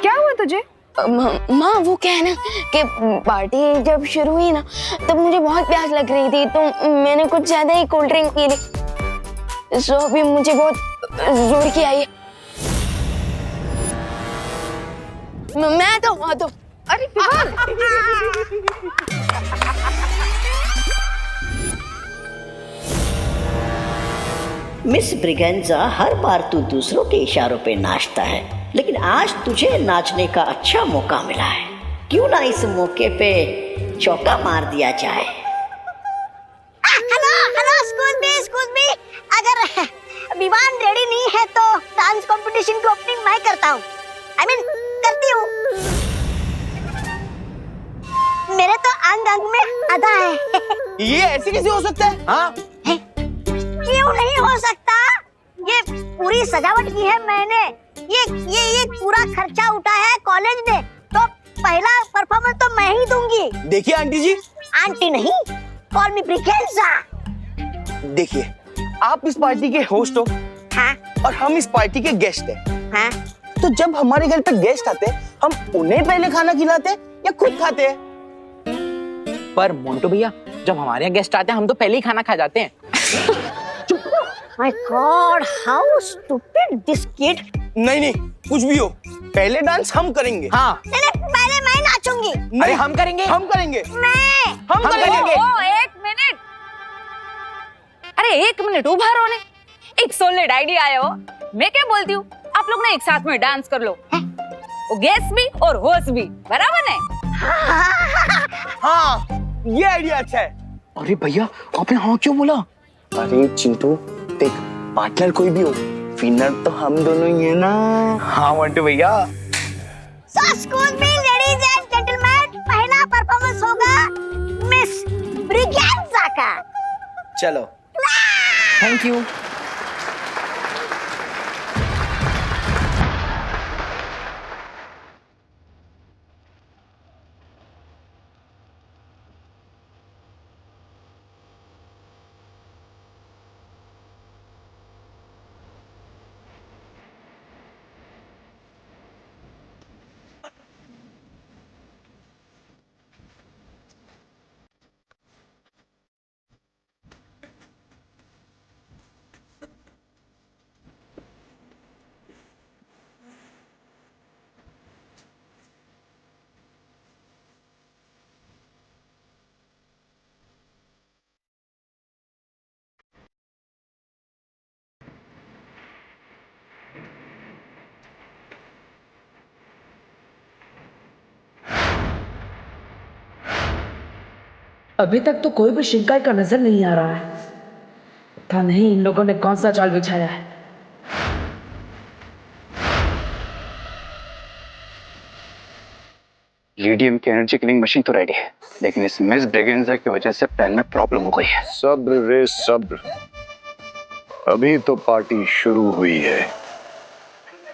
क्या हुआ तुझे? माँ, वो क्या है ना कि पार्टी जब शुरू हुई ना, तब मुझे बहुत प्यास लग रही थी, तो मैंने कुछ ज्यादा ही कोल्ड ड्रिंक पी ली। सो अभी मुझे बहुत जोर की आई है। मैं तो अरे विवान! मिस ब्रिगेंजा, हर बार तू दूसरों के इशारों पे नाचता है, लेकिन आज तुझे नाचने का अच्छा मौका मिला है। क्यों ना इस मौके पे चौका मार दिया जाए? Hello, excuse me. अगर विमान रेडी नहीं है तो डांस कंपटीशन की ओपनिंग मैं करता हूँ। करती हूँ। मेरे तो अंग अंग में अदा है। ये ऐसे कैसे हो सकता है? हाँ, क्यों नहीं हो सकता? ये पूरी सजावट की है मैंने। ये पूरा खर्चा उठा है कॉलेज ने, तो पहला परफॉर्मेंस तो मैं ही दूंगी। देखिए आंटी जी। आंटी नहीं, कॉल मी ब्रिगेंजा। देखिए, आप इस पार्टी के होस्ट हो। हाँ। और हम इस पार्टी के गेस्ट हैं। हाँ। तो जब हमारे घर पे गेस्ट आते हैं, हम उन्हें पहले खाना खिलाते हैं या खुद खाते हैं? पर मोंटू भैया, जब हमारे यहाँ गेस्ट आते हैं, हम तो पहले ही खाना खा जाते हैं। My God, how stupid this kid! नहीं, कुछ भी हो, पहले डांस हम करेंगे। हाँ। नहीं, पहले मैं नाचूंगी। अरे हम करेंगे। हम करेंगे। हम करेंगे। एक मिनट, अरे एक मिनट, उभा रहो ने। एक सॉलिड आइडिया आया हो। मैं क्या बोलती हूँ, आप लोग ना एक साथ में डांस कर लो। वो गेस्ट भी और होस्ट भी, बराबर है? हाँ, ये आइडिया अच्छा है। अरे भैया, आपने हाँ क्यों बोला? अरे चिंटू, देख, पार्टनर कोई भी हो, विनर तो हम दोनों ही है ना। हाँ मोंटू भैया। So excuse me, ladies and gentlemen, पहला परफॉर्मेंस होगा मिस ब्रिगेंजा का। चलो। Thank you. अभी तक तो कोई भी शिंकाई का नजर नहीं आ रहा है। पता नहीं इन लोगों ने कौन सा जाल बिछाया है। लीडियम की एनर्जी किलिंग मशीन तो रेडी है, लेकिन इस मिस ब्रिगेंजा की वजह से प्लान में प्रॉब्लम हो गई है। सब्र रे सब्र, अभी तो पार्टी शुरू हुई है।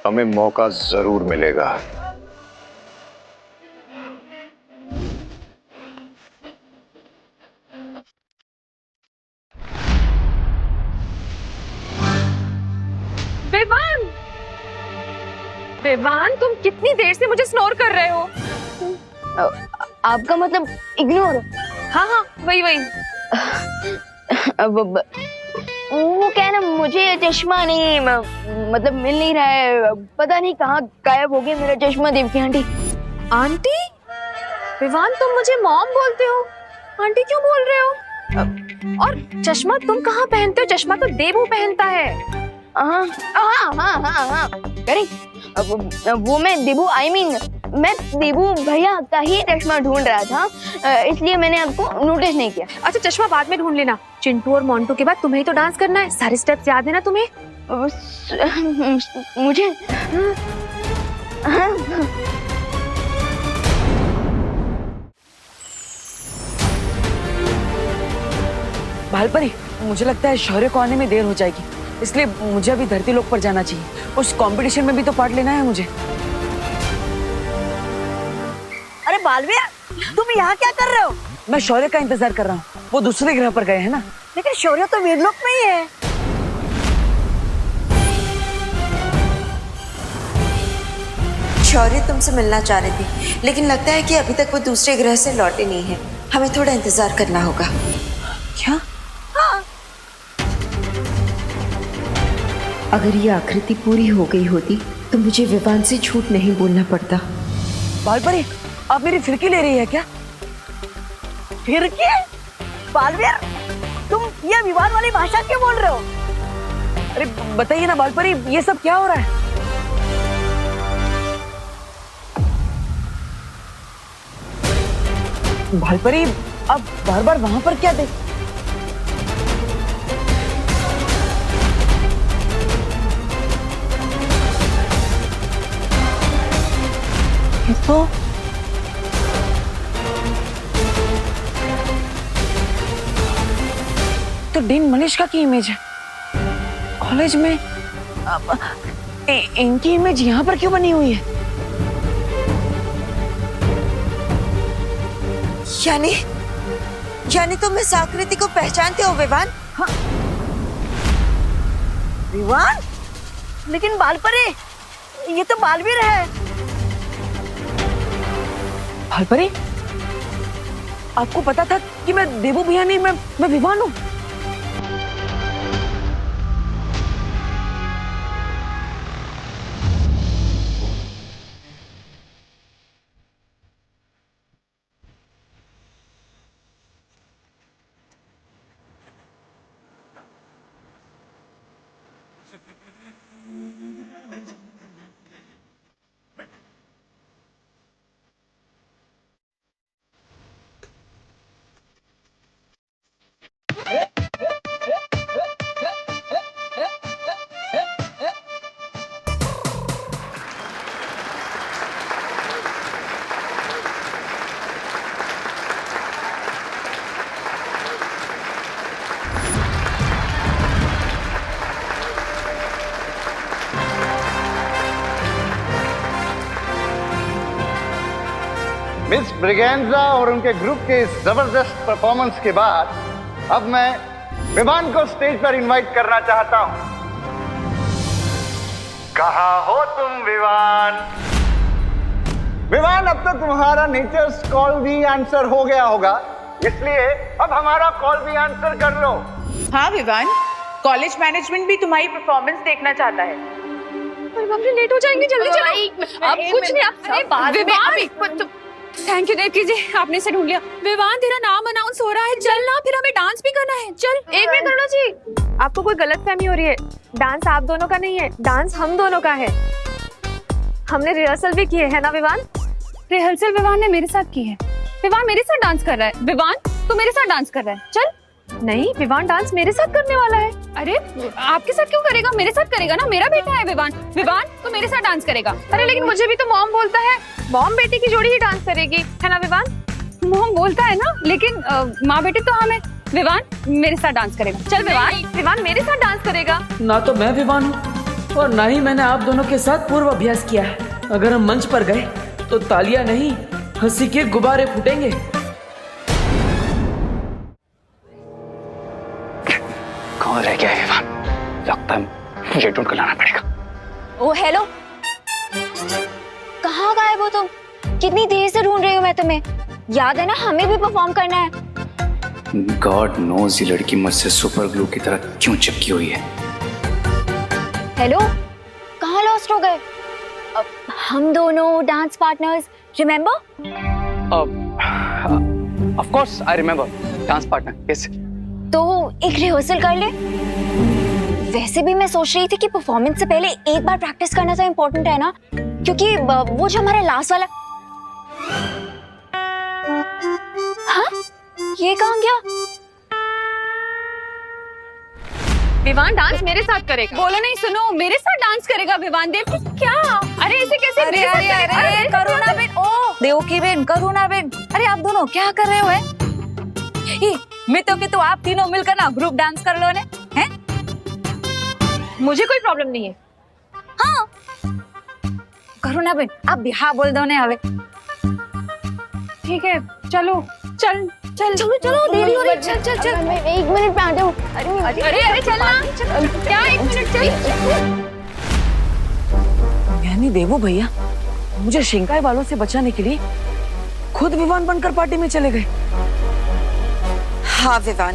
हमें मौका जरूर मिलेगा। विवान, विवान, तुम कितनी देर से मुझे स्नोर कर रहे हो? आपका मतलब इग्नोर? हाँ हाँ, वही वही। वो क्या है ना, मुझे चश्मा नहीं मतलब मिल नहीं रहा है, पता नहीं कहाँ गायब हो गया मेरा चश्मा। देवकी आंटी। आंटी? विवान, तुम मुझे मॉम बोलते हो, आंटी क्यों बोल रहे हो? और चश्मा तुम कहाँ पहनते हो? चश्मा तो देवू पहनता है। हाँ हाँ हाँ हाँ हाँ, करेक्ट। वो मैं देवू मैं देवू भैया का ही चश्मा ढूंढ रहा था, इसलिए मैंने आपको नोटिस नहीं किया। अच्छा, चश्मा बाद में ढूंढ लेना। चिंटू और मोंटू के बाद तुम्हें ही तो डांस करना है, सारे स्टेप्स याद है ना तुम्हें? मुझे भालपरी, मुझे लगता है शौर्य को आने में देर हो जाएगी, इसलिए मुझे अभी धरती लोक पर जाना चाहिए। उस कंपटीशन में भी तो पार्ट लेना है मुझे। अरे बालवीर, तुम यहाँ क्या कर रहे हो? मैं शौर्य का इंतजार कर रहा हूँ, वो दूसरे ग्रह पर गए हैं ना। लेकिन शौर्य तो वीरलोक में ही है। शौर्य तुमसे मिलना चाह रही थी, लेकिन लगता है कि अभी तक वो दूसरे ग्रह से लौटे नहीं है। हमें थोड़ा इंतजार करना होगा। क्या? हाँ। अगर ये आकृति पूरी हो गई होती तो मुझे विवान से झूठ नहीं बोलना पड़ता। भालपरी, आप मेरी फिरकी ले रही है क्या? फिरकी? बालवीर, तुम ये विवान वाली भाषा क्यों बोल रहे हो? अरे बताइए ना भालपरी, ये सब क्या हो रहा है? भालपरी, आप बार बार वहां पर क्या देख? तो डीन मनीषा की इमेज है कॉलेज में। इनकी इमेज यहाँ पर क्यों बनी हुई है? यानी तुम इस आकृति को पहचानते हो विवान? हाँ। विवान? लेकिन बालपरी, ये तो बालवीर है। भालपरी, आपको पता था कि मैं देवू भैया नहीं, मैं विवान हूँ। मिस ब्रिगेंजा और उनके ग्रुप के इस जबरदस्त परफॉर्मेंस के बाद अब मैं विवान को स्टेज पर इनवाइट करना चाहता हूं। कहाँ हो तुम विवान? विवान, अब तो तुम्हारा नेचर्स कॉल भी आंसर हो गया होगा, इसलिए अब हमारा कॉल भी आंसर कर लो। हाँ विवान, कॉलेज मैनेजमेंट भी तुम्हारी परफॉर्मेंस देखना चाहता है। हम लेट हो जाएंगे, जल्दी चलो। अब कुछ नहीं, आप थैंक यू देवकी जी, आपने इसे ढूंढ लिया। विवान, तेरा नाम अनाउंस हो रहा है, चल ना, फिर हमें डांस भी करना है। चल। एक मिनट करो जी, आपको कोई गलतफहमी हो रही है। डांस आप दोनों का नहीं है, डांस हम दोनों का है। हमने रिहर्सल भी की है ना विवान? रिहर्सल विवान ने मेरे साथ की है। विवान मेरे साथ डांस कर रहा है। विवान, तू मेरे साथ डांस कर रहा है, चल। नहीं, विवान डांस मेरे साथ करने वाला है। अरे आपके साथ क्यों करेगा? मेरे साथ करेगा ना, मेरा बेटा है विवान। विवान, तू मेरे साथ डांस करेगा। अरे लेकिन मुझे भी तो मॉम बोलता है, मॉम बेटी की जोड़ी ही डांस करेगी, है ना विवान? मॉम बोलता है ना, लेकिन माँ बेटे तो हमें। विवान मेरे साथ डांस करेगा, चल विवान। विवान मेरे साथ डांस करेगा ना तो मैं विवान हूँ और ना ही मैंने आप दोनों के साथ पूर्व अभ्यास किया है। अगर हम मंच पर गए तो तालियां नहीं, हंसी के गुब्बारे फूटेंगे। कौन रह गया है विवान? लगता है मुझे ढूंढ कर लाना पड़ेगा। ओ हेलो, कहाँ गायब हो तुम? कितनी देर से ढूंढ रही हूँ मैं तुम्हें। याद है ना, हमें भी परफॉर्म करना है। गॉड नोज ये लड़की मुझसे सुपर ग्लू की तरह क्यों चिपकी हुई है। हेलो, कहाँ लॉस्ट हो गए? हम दोनों dance partners, remember? Of course I remember, dance partner. Yes. तो एक रिहर्सल कर ले। वैसे भी मैं सोच रही थी कि परफॉर्मेंस से पहले एक बार प्रैक्टिस करना तो इम्पोर्टेंट है ना, क्योंकि वो जो हमारा लास्ट वाला। हाँ, ये कहाँ गया? विवान डांस मेरे साथ करेगा। बोलो नहीं, सुनो, मेरे साथ डांस करेगा विवान। देव क्या? अरे ऐसे कैसे? अरे अरे अरे करुणा बेन, ओ देवकी बेन, करुणा बेन, अरे आप दोनों क्या कर रहे हो? मैं तो कि तो आप तीनों मिलकर ना ग्रुप डांस कर लो ने, हैं? मुझे कोई प्रॉब्लम नहीं है। हाँ करुणा बेन, आप भी हाँ बोल दो ने हवे। ठीक है, चलो चल चल चलो चलो, देरी हो रही है। चल चल चल, मैं 1 मिनट में आती हूँ। अरे अरे चलना। क्या 1 मिनट? चल। यानी देवू भैया मुझे शिंकाई वालों से बचाने के लिए खुद विवान बनकर पार्टी में चले गए। हाँ विवान,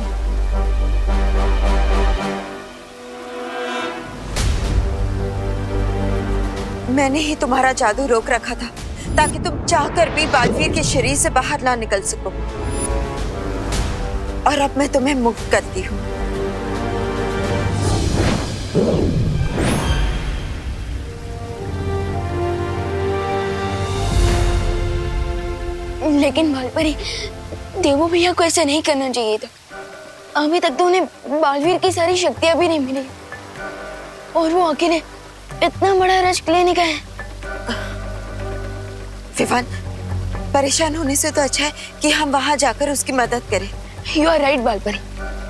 मैंने ही तुम्हारा जादू रोक रखा था ताकि तुम चाहकर भी बालवीर के शरीर से बाहर ना निकल सको, और अब मैं तुम्हें मुक्त करती हूँ। लेकिन बालपरी, देवू भैया को ऐसा नहीं करना चाहिए था। अभी तक तो उन्हें बालवीर की सारी शक्तियां भी नहीं मिली, और वो अकेले इतना बड़ा रिस्क लेने गए। विवान, परेशान होने से तो अच्छा है कि हम वहां जाकर उसकी मदद करें। यू आर राइट बालपरी,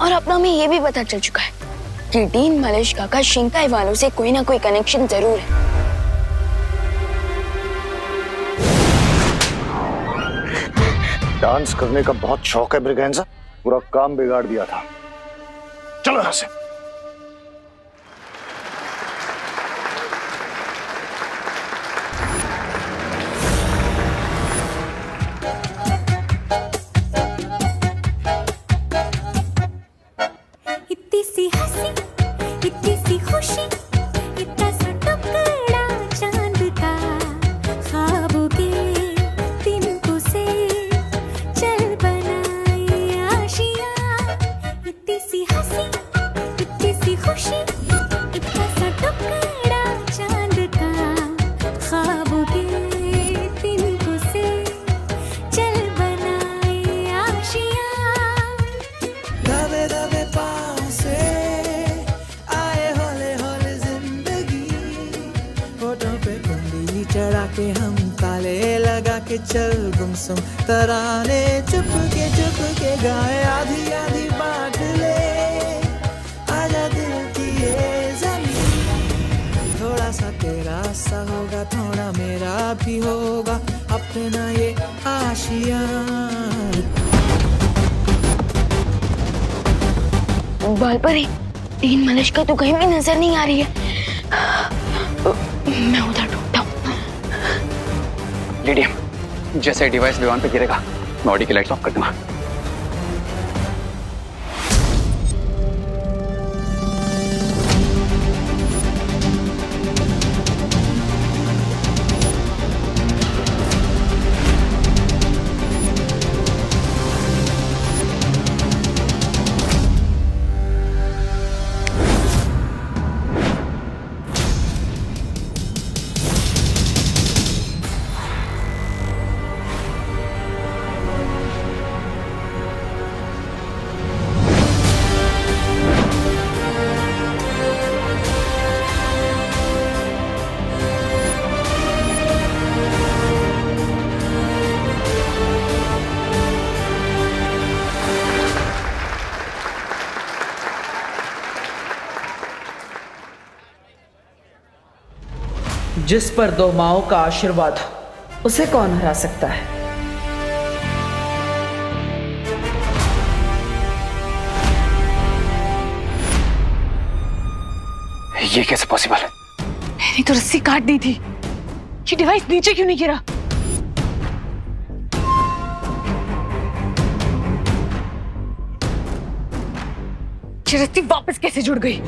और अब हमें ये भी पता चल चुका है कि डीन मलेशिका का शिंकाई वालों से कोई ना कोई कनेक्शन जरूर है। डांस करने का बहुत शौक है ब्रिगेंजा, पूरा काम बिगाड़ दिया था। चलो यहां से। इतनी सी हंसी, इतनी सी खुशी, इतना सा टुकड़ा चांद का, ख्वाबों के तिनकों से चल बनाए आशियां। इतनी सी हंसी, इतनी सी खुशी, इतना सा टुकड़ा चांद का, ख्वाबों के तिनकों से चल बनाए आशियां। दबे दबे पाँव से आए हौले हौले जिंदगी, होठों पे कुंडली चढ़ा के हम ताले लगा के चल गुमसुम तराने चुप के गाए, आधी आधी बांट ले आजा दिल की ये जमीन। थोड़ा सा तेरा सा होगा, थोड़ा मेरा भी होगा, अपना ये आशियां। बालपरी, डीन मलेशिका तो कहीं भी नजर नहीं आ रही है। मैं उधर ढूंढता हूँ। लिडिया, जैसे डिवाइस विमान पे गिरेगा मैं ऑडी की लाइट ऑफ कर दूंगा। जिस पर दो माओं का आशीर्वाद हो, उसे कौन हरा सकता है? ये कैसे पॉसिबल है? मैंने तो रस्सी काट दी थी, ये डिवाइस नीचे क्यों नहीं गिरा? ये रस्सी वापस कैसे जुड़ गई?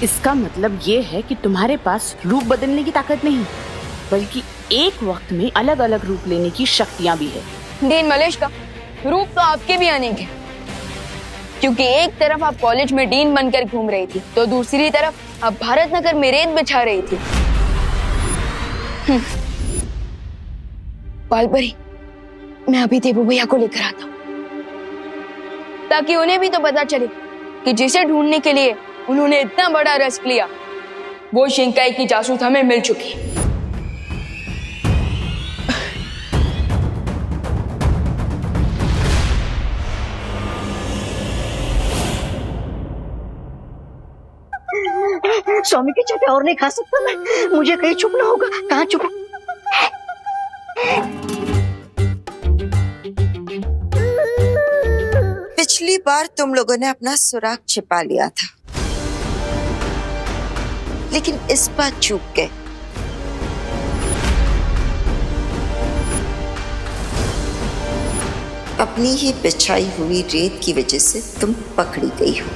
इसका मतलब ये है कि तुम्हारे पास रूप बदलने की ताकत नहीं, बल्कि एक वक्त में अलग अलग रूप लेने की शक्तियां भी है। डीन मलिश का रूप तो आपके भी अनेक है, क्योंकि एक तरफ आप कॉलेज में डीन बनकर घूम रही थी, तो दूसरी तरफ आप भारत नगर में रेत बिछा रही थी। बालपरी, मैं अभी देबू भैया को लेकर आता हूँ, ताकि उन्हें भी तो पता चले कि जिसे ढूंढने के लिए उन्होंने इतना बड़ा रिस्क लिया, वो शिंकाई की जासूस हमें मिल चुकी है। स्वामी के चटे और नहीं खा सकता मैं, मुझे कहीं छुपना होगा। कहाँ छुपूं? पिछली बार तुम लोगों ने अपना सुराग छिपा लिया था, लेकिन इस बार चूक गए। अपनी ही बिछाई हुई रेत की वजह से तुम पकड़ी गई हो।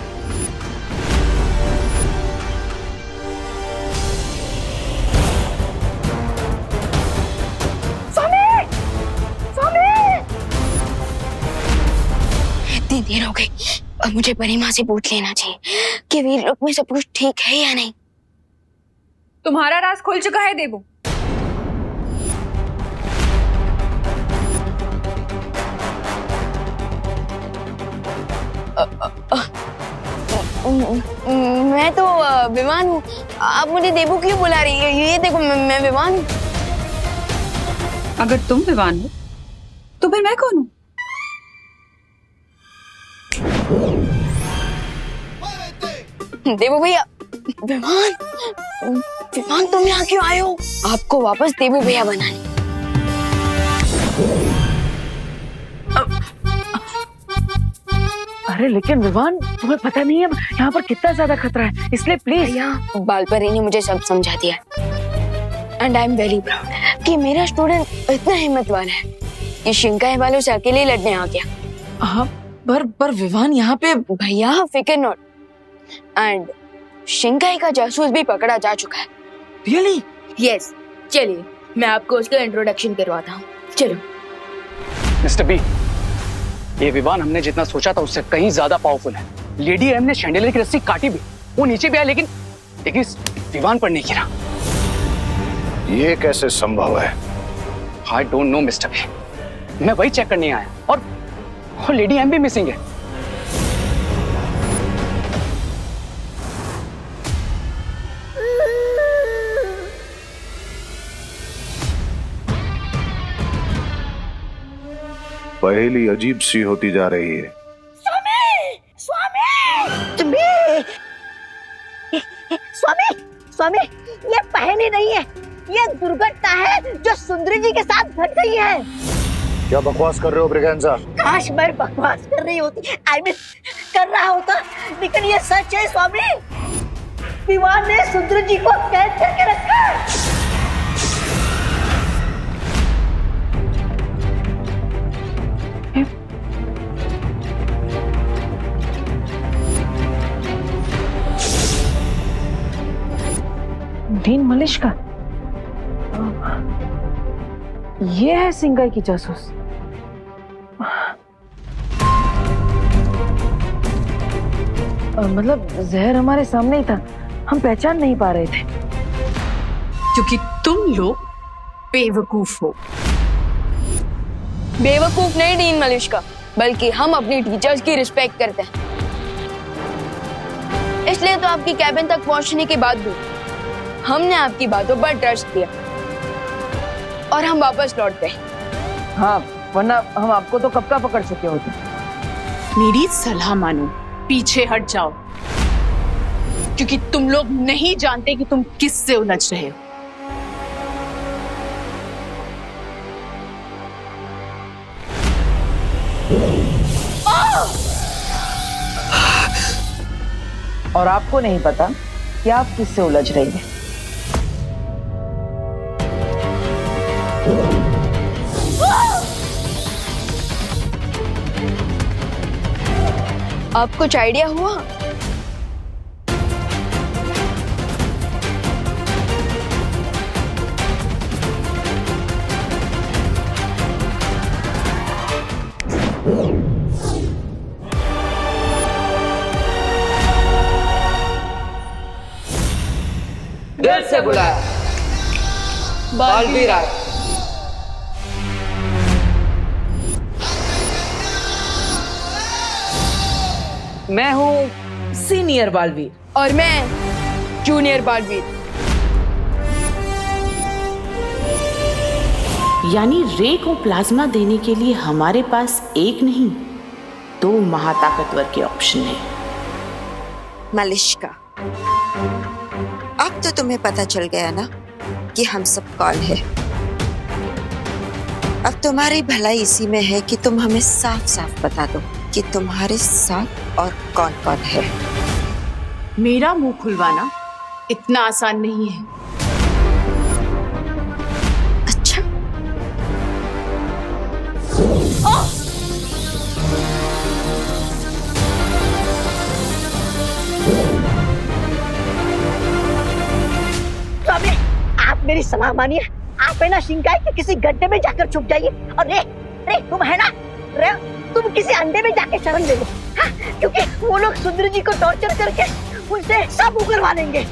इतनी देर हो गई, अब मुझे परी माँ से पूछ लेना चाहिए कि वीर लोक में सब कुछ ठीक है या नहीं। तुम्हारा राज खुल चुका है देबू। मैं तो विवान हूँ, आप मुझे देबू क्यों बुला रही है? ये देखो, मैं विवान हूँ। अगर तुम विवान हो तो फिर मैं कौन हूँ? देबू भैया, विवान विवान तुम यहाँ क्यों आए हो? आपको वापस देबू भैया बनाने। अरे लेकिन विवान, तुम्हें पता नहीं है यहाँ पर कितना ज्यादा खतरा है, इसलिए प्लीज। भैया, बालपरी ने मुझे सब समझा दिया, and I am very proud कि मेरा स्टूडेंट इतना हिम्मतवान है कि शिंकाई वालों से अकेले लड़ने आ गया। हाँ, पर विवान यहाँ पे। भैया फिकर नॉट, एंड शिंकाई का जासूस भी पकड़ा जा चुका है। रियली? यस, चलिए मैं आपको उसका इंट्रोडक्शन करवाता हूँ। चलो। मिस्टर बी, ये विवान हमने जितना सोचा था उससे कहीं ज्यादा पावरफुल है। लेडी एम ने शैंडलियर की रस्सी काटी भी, वो नीचे भी आया, लेकिन इस विवान पर नहीं गिरा। ये कैसे संभव है? I don't know mister B, मैं वही चेक करने आया, और लेडी एम भी मिसिंग है। पहेली अजीब सी होती जा रही है। स्वामी, स्वामी, स्वामी, स्वामी, ये पहेली नहीं है, ये दुर्घटना है जो सुंदरी जी के साथ घट गई है। क्या बकवास कर रहे हो ब्रिगेंजा? काश मैं बकवास कर रही होती, आई मीन कर रहा होता, लेकिन ये सच है स्वामी। विवान ने सुंदरी जी को कैद करके रखा है। डीन मलिश का ये है शिंकाई की जासूस। मतलब जहर हमारे सामने ही था, हम पहचान नहीं पा रहे थे। क्योंकि तुम लोग बेवकूफ हो। बेवकूफ नहीं डीन मलिश का, बल्कि हम अपनी टीचर्स की रिस्पेक्ट करते हैं, इसलिए तो आपकी कैबिन तक पहुंचने के बाद भी हमने आपकी बातों पर ट्रस्ट किया और हम वापस लौट गए। हाँ, वरना हम आपको तो कब का पकड़ चुके होते। मेरी सलाह मानो, पीछे हट जाओ, क्योंकि तुम लोग नहीं जानते कि तुम किससे उलझ रहे हो। और आपको नहीं पता कि आप किससे उलझ रही हैं। आपको कुछ आइडिया हुआ? दिल से बुलाया बालवीर आए। मैं हूँ सीनियर बालवीर और मैं जूनियर बालवीर। यानी रे को प्लाज्मा देने के लिए हमारे पास एक नहीं, 2 महाताकतवर के ऑप्शन है। मालिश्का, अब तो तुम्हें पता चल गया ना कि हम सब कौन है। अब तुम्हारी भलाई इसी में है कि तुम हमें साफ साफ बता दो कि तुम्हारे साथ और कौन कौन है। मेरा मुंह खुलवाना इतना आसान नहीं है। अच्छा, तो अबे, आप मेरी सलाह मानिए, आप है ना शिंकाई के किसी गड्ढे में जाकर छुप जाइए और रे तुम है ना रे, तुम किसी अंडे में जाके शरण ले लो। हाँ, क्योंकि वो लोग सुंदर जी को टॉर्चर करके उनसे सब उगलवा लेंगे।